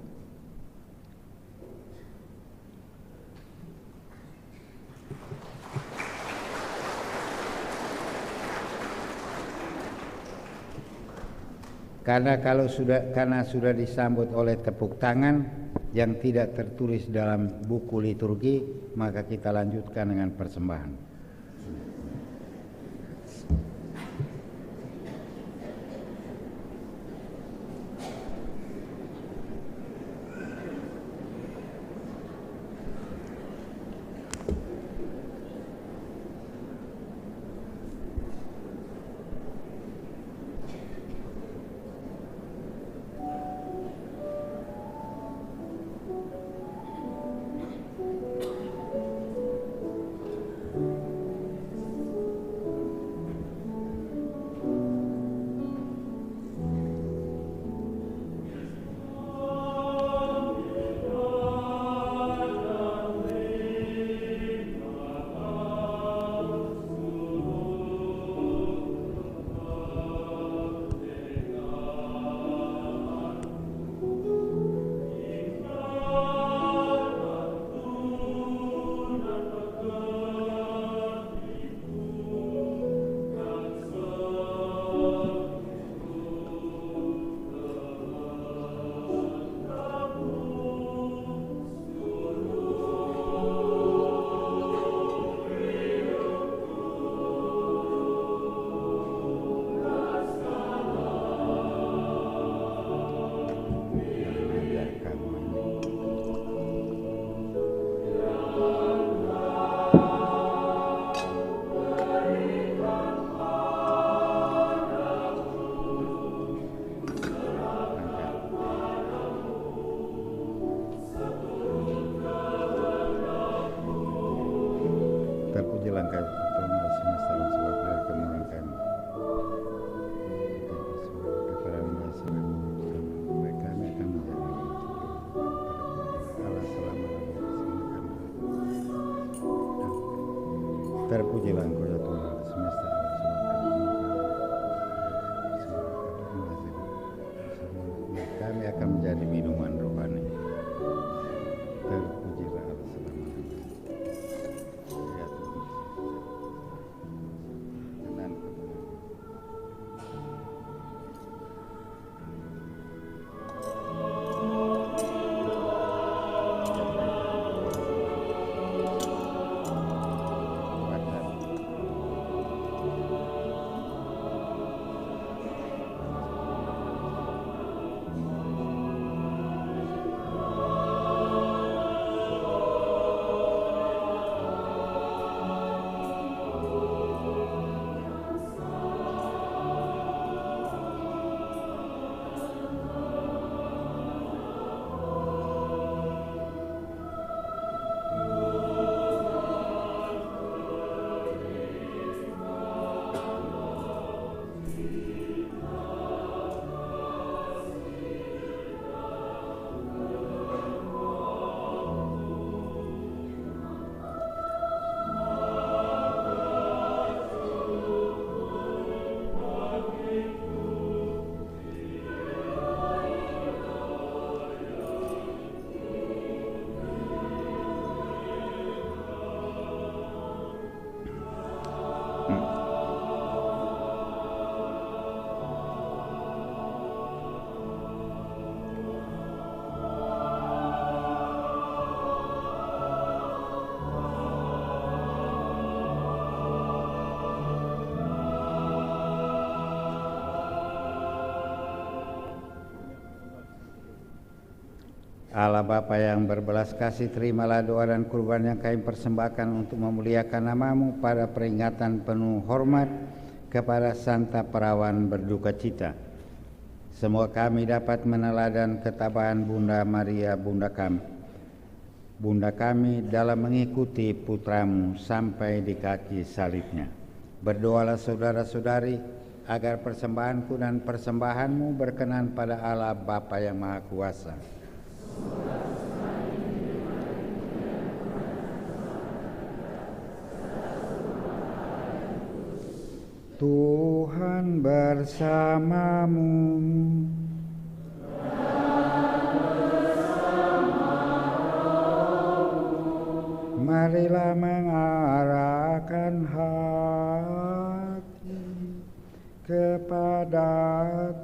Karena sudah disambut oleh tepuk tangan yang tidak tertulis dalam buku liturgi, maka kita lanjutkan dengan persembahan. Terpujilah Engkau ya Tuhan semesta alam semesta. Kami akan menjadi minuman rohani. Terpujilah Allah selamanya. Ya Tuhan. Tenang. Allah Bapa yang berbelas kasih, terimalah doa dan kurban yang kami persembahkan untuk memuliakan nama-Mu pada peringatan penuh hormat kepada Santa Perawan berduka cita. Semoga kami dapat meneladan ketabahan Bunda Maria, Bunda kami dalam mengikuti putra-Mu sampai di kaki salibnya. Berdoalah saudara-saudari agar persembahanku dan persembahanmu berkenan pada Allah Bapa yang Maha Kuasa. Tuhan bersamamu. Marilah mengarahkan hati kepada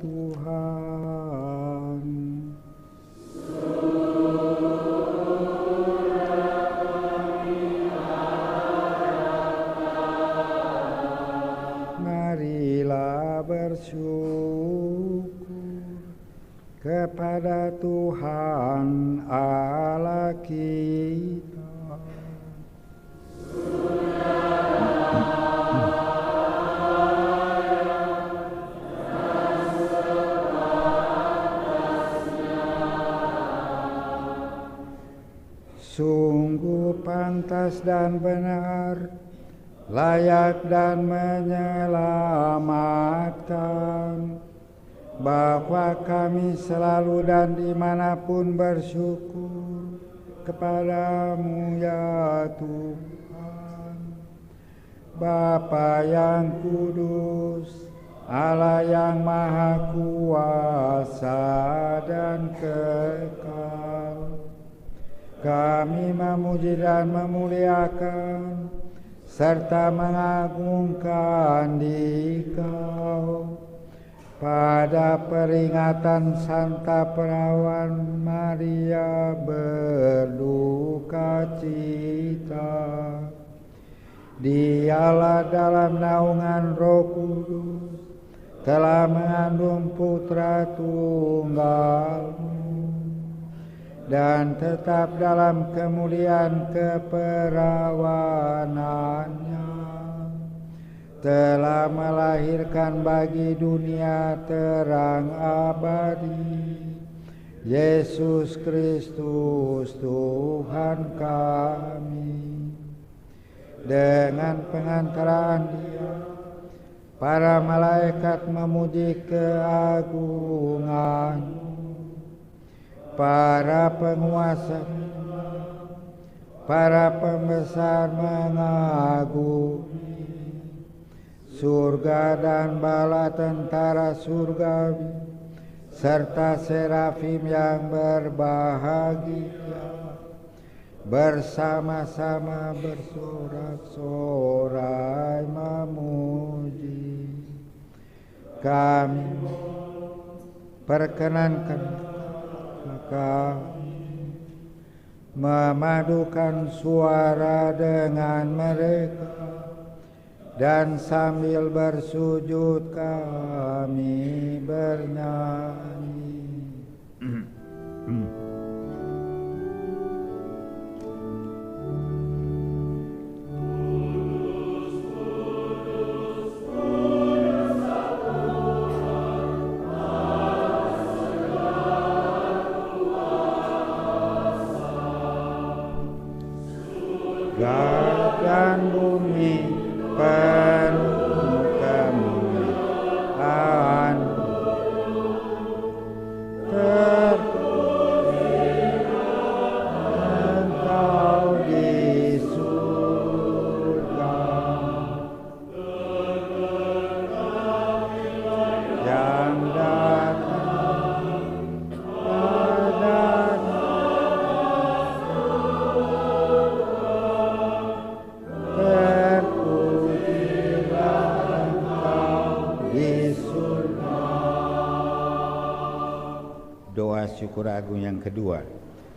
Tuhan. Marilah bersyukur kepada Tuhan Allah kita. Sungguh pantas dan benar, layak dan menyelamatkan, bahwa kami selalu dan dimanapun bersyukur kepadamu ya Tuhan. Bapa yang kudus, Allah yang maha kuasa dan kekal, kami memuji dan memuliakan serta mengagungkan Dikau pada peringatan Santa Perawan Maria berduka cita. Dialah dalam naungan Roh Kudus telah mengandung putra tunggal-Mu dan tetap dalam kemuliaan keperawanannya telah melahirkan bagi dunia terang abadi, Yesus Kristus Tuhan kami. Dengan pengantaraan Dia, para malaikat memuji keagungan-Mu, para penguasa para pembesar mengagumi surga dan bala tentara surgawi, serta serafim yang berbahagia, bersama-sama bersorak-sorai memuji. Kami perkenankan kami memadukan suara dengan mereka, dan sambil bersujud kami bernyanyi. Dan bumi penuh kemuliaan, Engkau di surga, yang datang pada doa syukur agung yang kedua.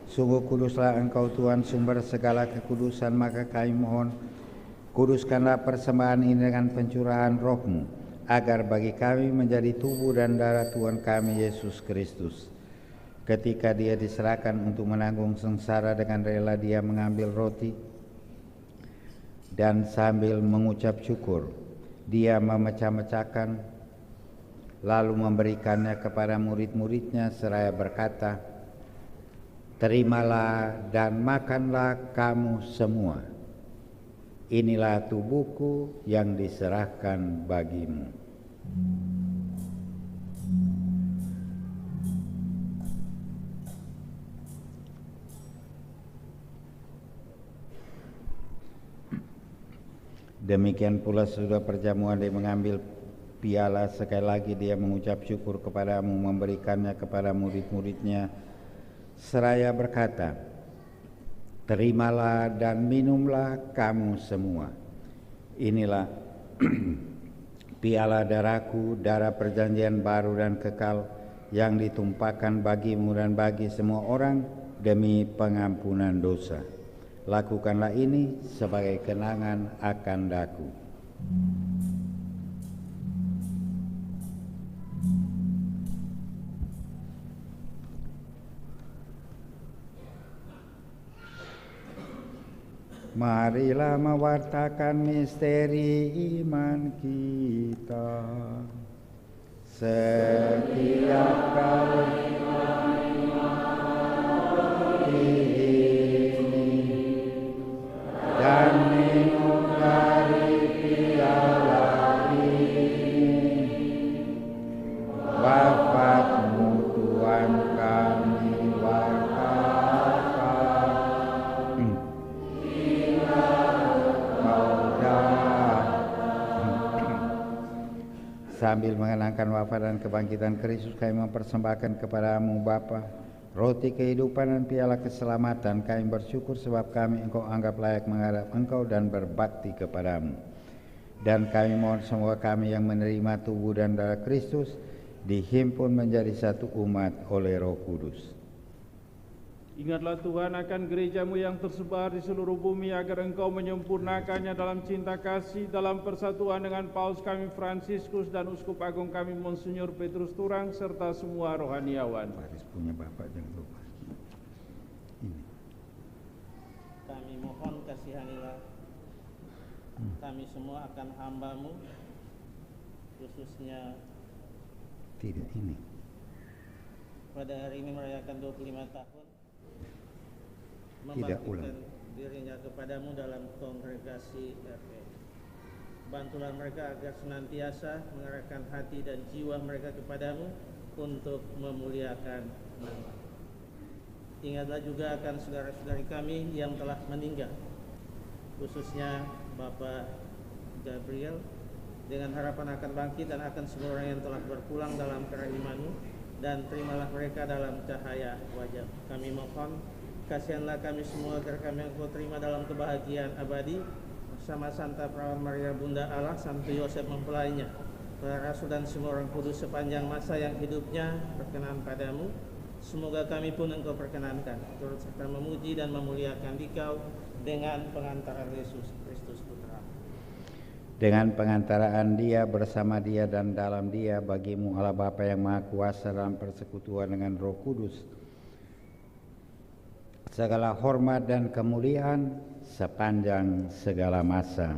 Sungguh kuduslah Engkau Tuhan, sumber segala kekudusan, maka kami mohon kuduskanlah persembahan ini dengan pencurahan Roh-Mu, agar bagi kami menjadi tubuh dan darah Tuhan kami Yesus Kristus. Ketika Dia diserahkan untuk menanggung sengsara, dengan rela Dia mengambil roti dan sambil mengucap syukur Dia memecah-mecahkan, lalu memberikannya kepada murid-muridnya seraya berkata, "Terimalah dan makanlah kamu semua. Inilah tubuhku yang diserahkan bagimu." Demikian pula sesudah perjamuan Dia mengambil piala, sekali lagi Dia mengucap syukur kepadamu, memberikannya kepada murid-muridnya seraya berkata, "Terimalah dan minumlah kamu semua. Inilah piala darahku, darah perjanjian baru dan kekal, yang ditumpahkan bagimu dan bagi semua orang demi pengampunan dosa. Lakukanlah ini sebagai kenangan akan daku." Marilah mewartakan misteri iman kita. Setiap kali ini dan minum dari piala ini, wafat-Mu Tuhan kami wartakan. Sambil mengenangkan wafat dan kebangkitan Kristus, kami mempersembahkan kepada-Mu Bapa roti kehidupan dan piala keselamatan. Kami bersyukur sebab kami Engkau anggap layak menghadap Engkau dan berbakti kepada-Mu. Dan kami mohon semoga kami yang menerima tubuh dan darah Kristus dihimpun menjadi satu umat oleh Roh Kudus. Ingatlah Tuhan akan gereja-Mu yang tersebar di seluruh bumi, agar Engkau menyempurnakannya dalam cinta kasih, dalam persatuan dengan Paus kami Fransiskus dan Uskup Agung kami Monsinyur Petrus Turang, serta semua rohaniawan. Baris punya Bapak, jangan lupa. Ini. Kami mohon kasihanilah kami semua akan hamba-Mu, khususnya tidak ini. Pada hari ini merayakan 25 tahun Tidak ulang. membangkitkan dirinya kepadamu dalam kongregasi RP. Bantulah mereka agar senantiasa mengarahkan hati dan jiwa mereka kepadamu untuk memuliakan nama. Ingatlah juga akan saudara-saudari kami yang telah meninggal, khususnya Bapak Gabriel, dengan harapan akan bangkit dan akan semua orang yang telah berpulang dalam kerahiman-Mu, dan terimalah mereka dalam cahaya wajah. Kami mohon, kasihanlah kami semua agar kami Engkau terima dalam kebahagiaan abadi bersama Santa Perawan Maria Bunda Allah, Santo Yosef mempelainya, para rasul dan semua orang kudus sepanjang masa yang hidupnya berkenan padamu. Semoga kami pun Engkau perkenankan, turut serta memuji dan memuliakan Dikau dengan pengantaran Yesus Kristus Putra. Dengan pengantaraan Dia, bersama Dia, dan dalam Dia, bagimu Allah Bapa yang Maha Kuasa dalam persekutuan dengan Roh Kudus, segala hormat dan kemuliaan sepanjang segala masa.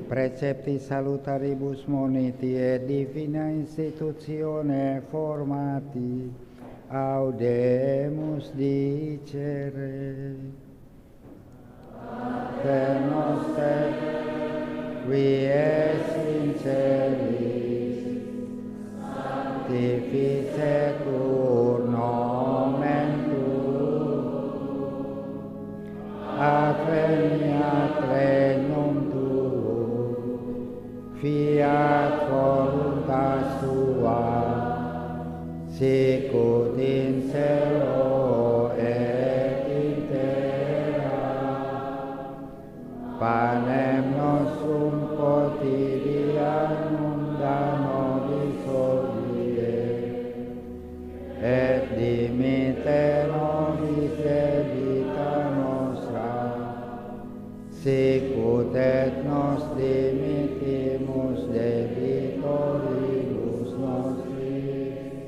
Precepti salutaribus moniti et divina institutione formati audemus dicere. Per noster qui es in celis, sanctificetur nomen tuum, adveniat regnum tuum, fiat voluntas tua, sicut in cielo et in terra. Panem nostrum quotidianum da nobis hodie, et dimitte nobis debita nostra, sicut et nos dimittimus debitoribus nostris,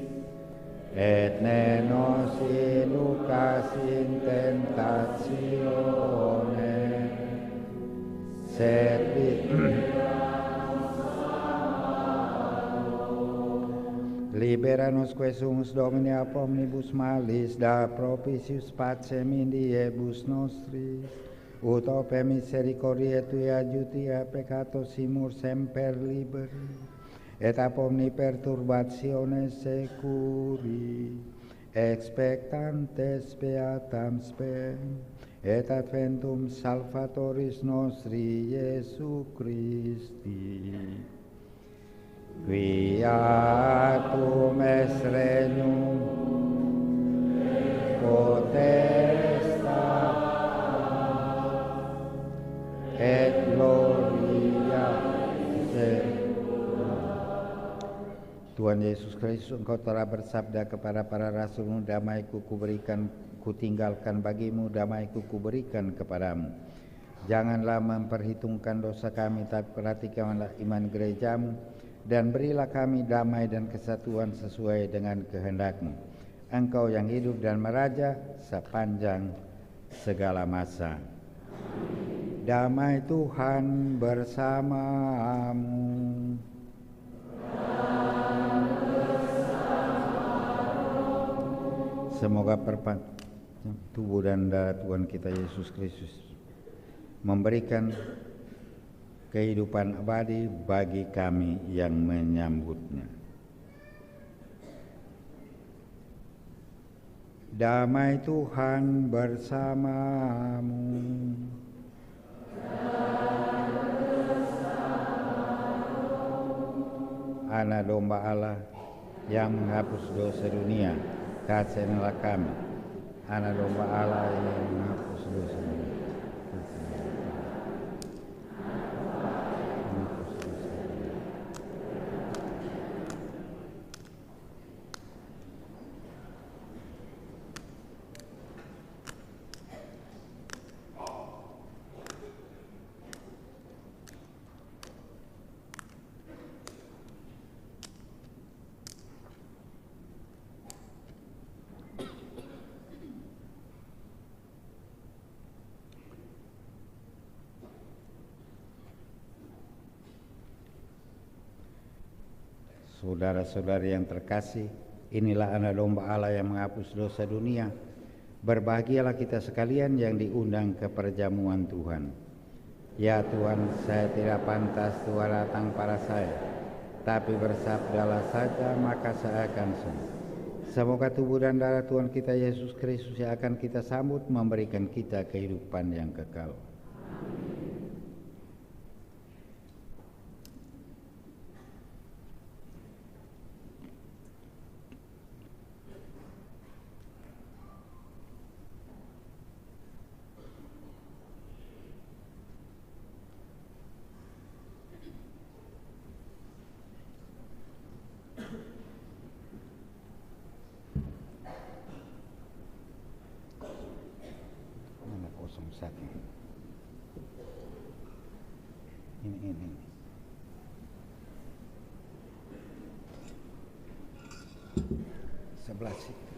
et ne nos inducas in tentatione, sed libera-nos quae sumus Domini ab omnibus malis, da propitius pacem in diebus nostris, ut ope misericordiae Tui adjutia peccatos imur semper liberi, et ab omni perturbatione securi, expectantes beatam spem, et adventum Salvatoris nostri Iesu Christi. Quiatum est regnum potestas et gloria Tuhan Yesus Kristus, Engkau telah bersabda kepada para rasul-Mu, damai-Ku kuberikan, kutinggalkan bagimu, damai-Ku kuberikan kepadamu. Janganlah memperhitungkan dosa kami, tapi perhatikanlah iman gereja-Mu, dan berilah kami damai dan kesatuan sesuai dengan kehendak-Mu. Engkau yang hidup dan meraja sepanjang segala masa. Damai Tuhan bersamamu. Semoga tubuh dan darah Tuhan kita Yesus Kristus memberikan kehidupan abadi bagi kami yang menyambutnya. Damai Tuhan bersamamu. Anak domba Allah yang menghapus dosa dunia, kasihilah kami. Anak domba Allah yang menghapus dosa dunia. Saudara-saudari yang terkasih, inilah anak domba Allah yang menghapus dosa dunia. Berbahagialah kita sekalian yang diundang ke perjamuan Tuhan. Ya Tuhan, saya tidak pantas Tuhan datang pada saya, tapi bersabdalah saja maka saya akan sembuh. Semoga tubuh dan darah Tuhan kita Yesus Kristus yang akan kita sambut memberikan kita kehidupan yang kekal. Ini. Sebelah situ.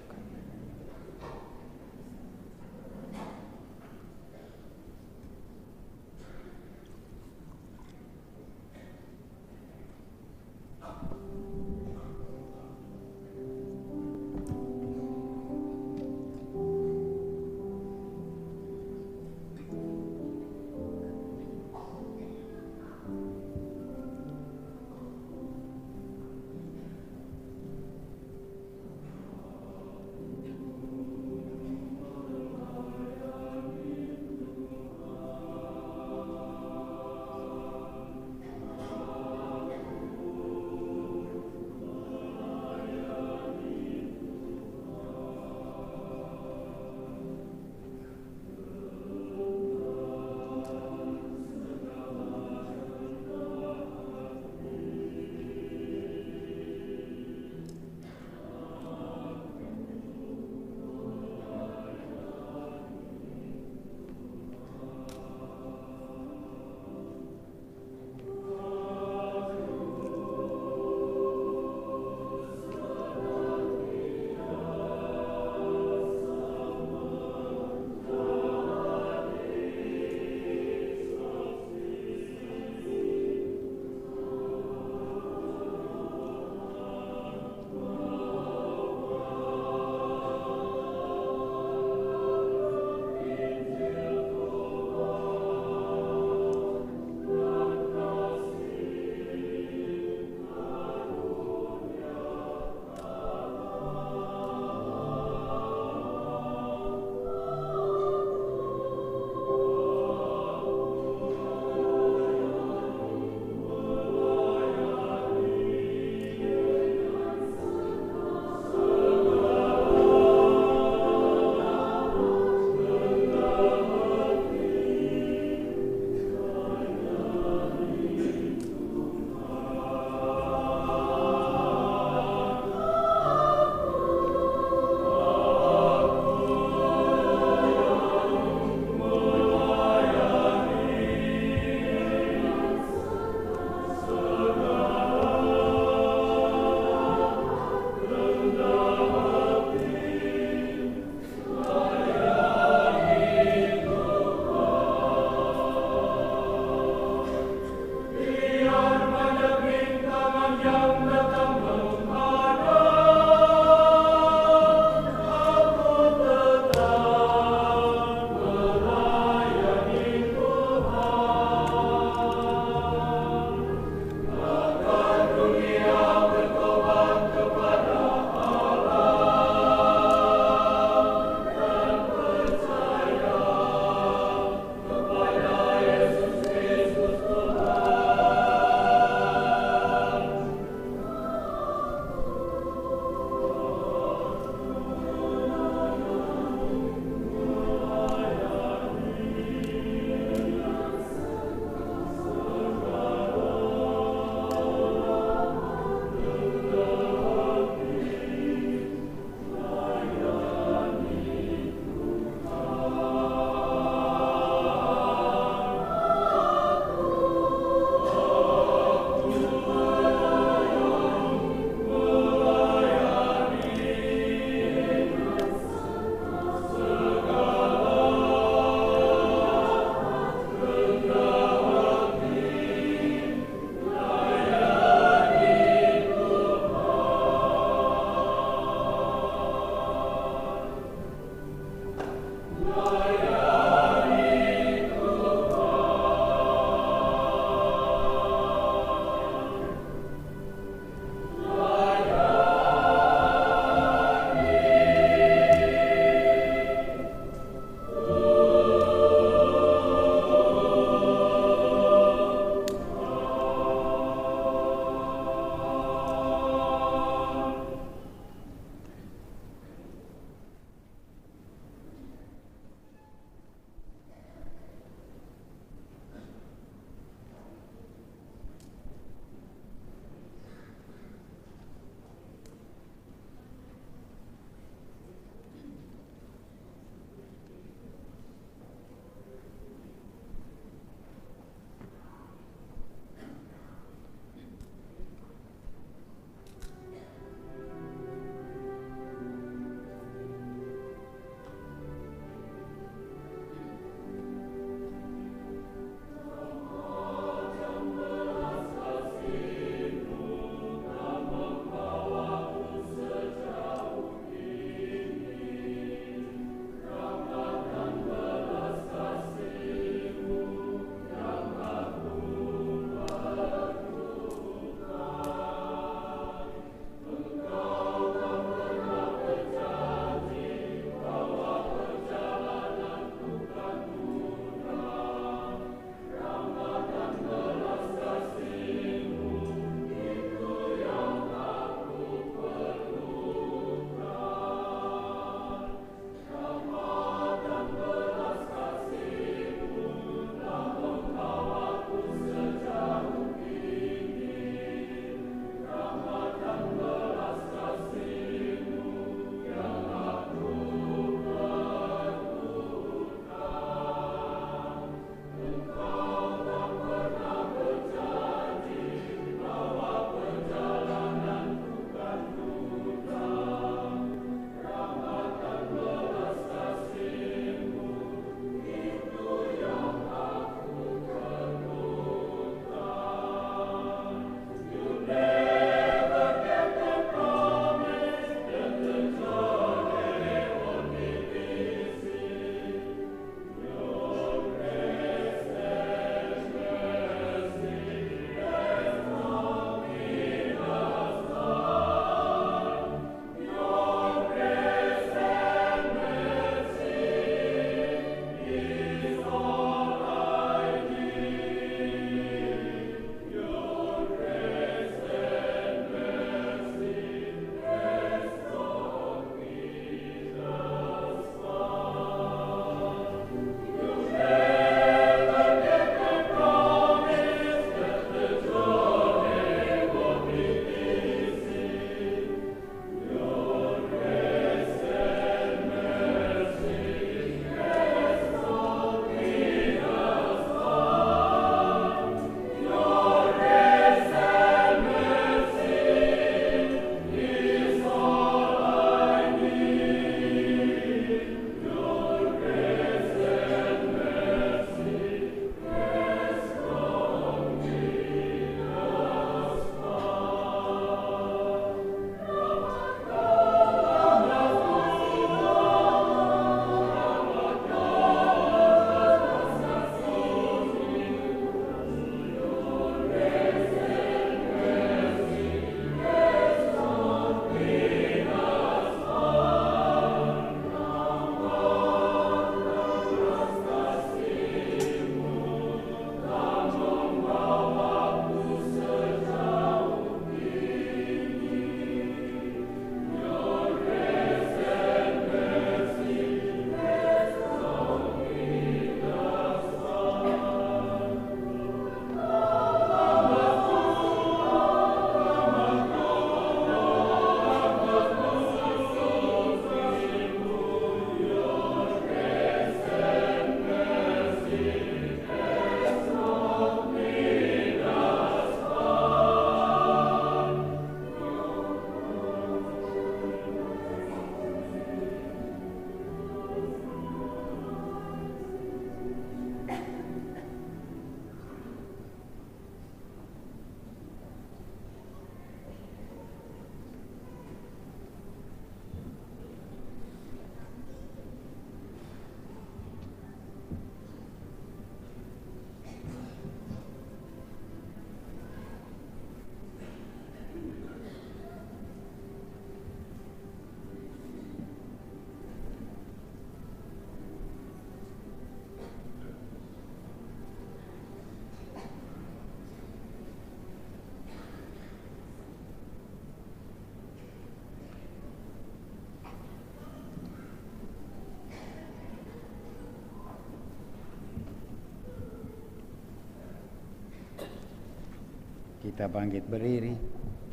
Kita bangkit berdiri,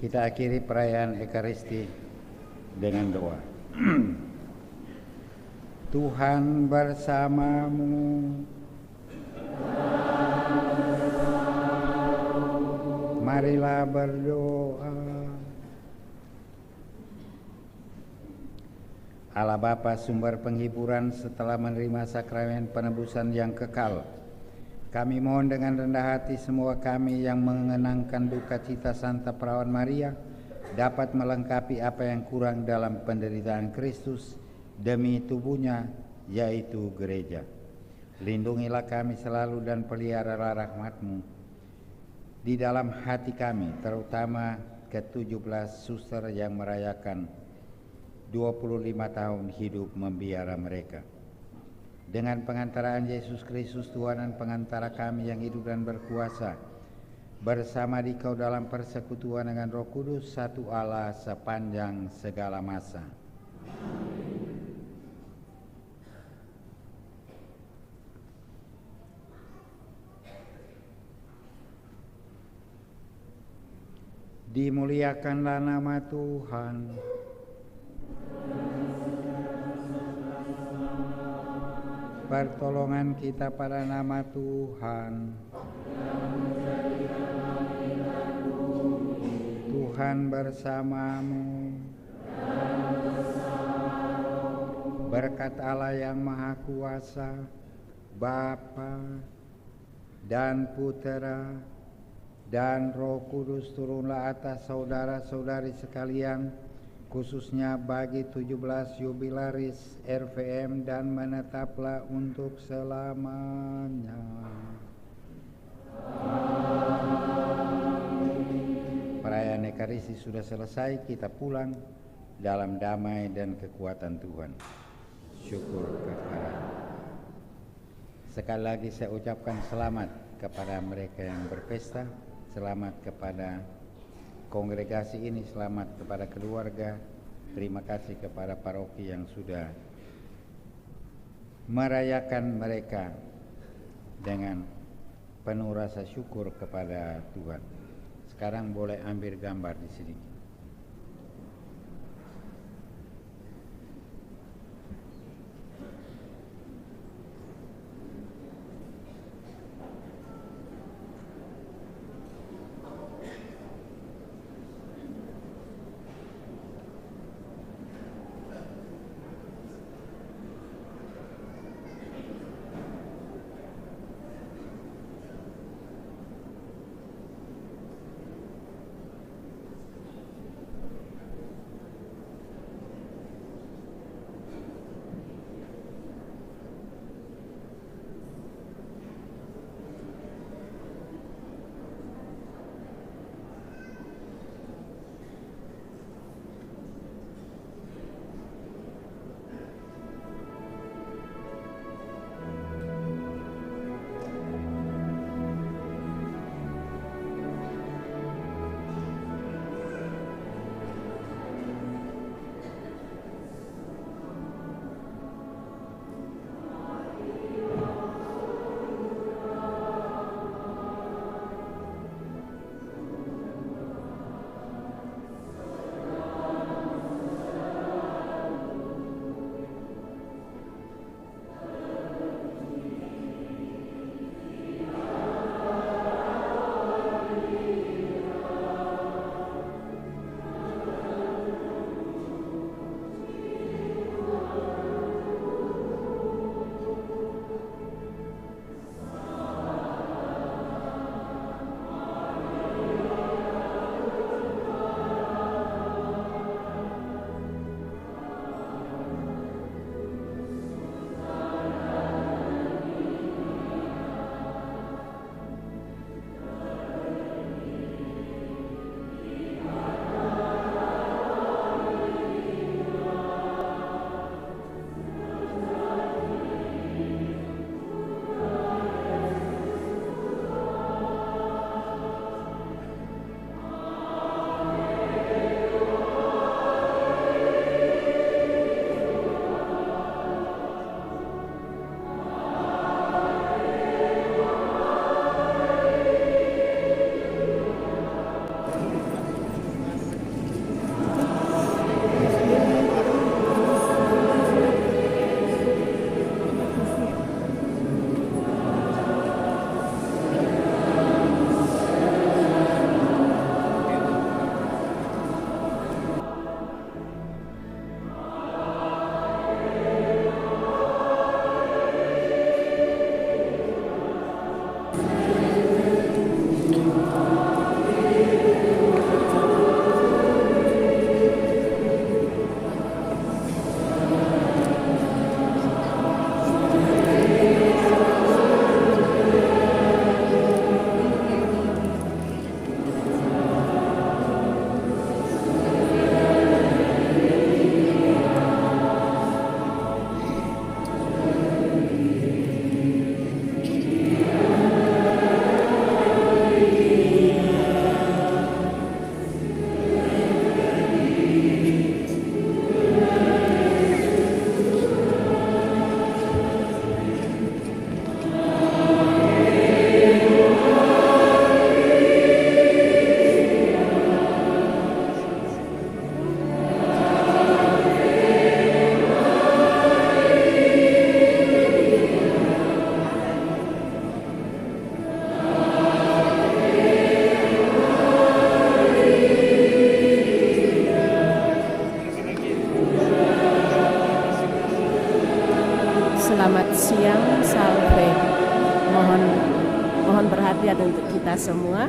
kita akhiri perayaan Ekaristi dengan doa. Tuhan bersamamu. Marilah berdoa. Allah Bapa sumber penghiburan, setelah menerima sakramen penebusan yang kekal, kami mohon dengan rendah hati semua kami yang mengenangkan duka cita Santa Perawan Maria dapat melengkapi apa yang kurang dalam penderitaan Kristus demi tubuhnya, yaitu gereja. Lindungilah kami selalu dan peliharalah rahmat-Mu di dalam hati kami, terutama ke-17 suster yang merayakan 25 tahun hidup membiara mereka. Dengan pengantaraan Yesus Kristus Tuhan dan pengantara kami yang hidup dan berkuasa, bersama Dikau dalam persekutuan dengan Roh Kudus, satu Allah sepanjang segala masa. Dimuliakanlah nama Tuhan. Pertolongan kita pada nama Tuhan. Tuhan bersamamu. Berkat Allah yang Maha Kuasa, Bapa dan Putera dan Roh Kudus turunlah atas saudara-saudari sekalian, khususnya bagi 17 jubilaris RVM, dan menetaplah untuk selamanya. Perayaan Ekaristi sudah selesai, kita pulang dalam damai dan kekuatan Tuhan. Syukur kepada. Sekali lagi saya ucapkan selamat kepada mereka yang berpesta, selamat kepada kongregasi ini, selamat kepada keluarga, terima kasih kepada paroki yang sudah merayakan mereka dengan penuh rasa syukur kepada Tuhan. Sekarang boleh ambil gambar di sini. perhatian untuk kita semua.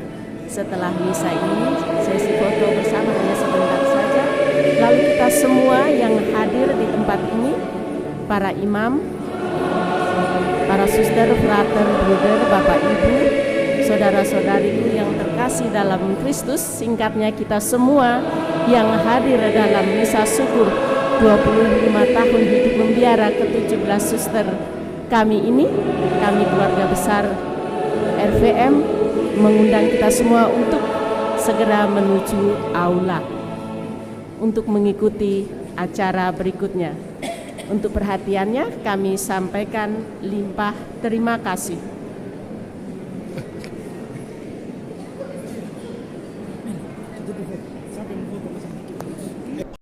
Setelah misa ini, sesi foto bersama hanya sebentar saja. Lalu kita semua yang hadir di tempat ini, para imam, para suster, frater, bruder, bapak, ibu, saudara-saudariku yang terkasih dalam Kristus, singkatnya kita semua yang hadir dalam misa syukur 25 tahun hidup membiara ke-17 suster kami ini, kami keluarga besar RVM mengundang kita semua untuk segera menuju aula untuk mengikuti acara berikutnya. Untuk perhatiannya kami sampaikan limpah terima kasih.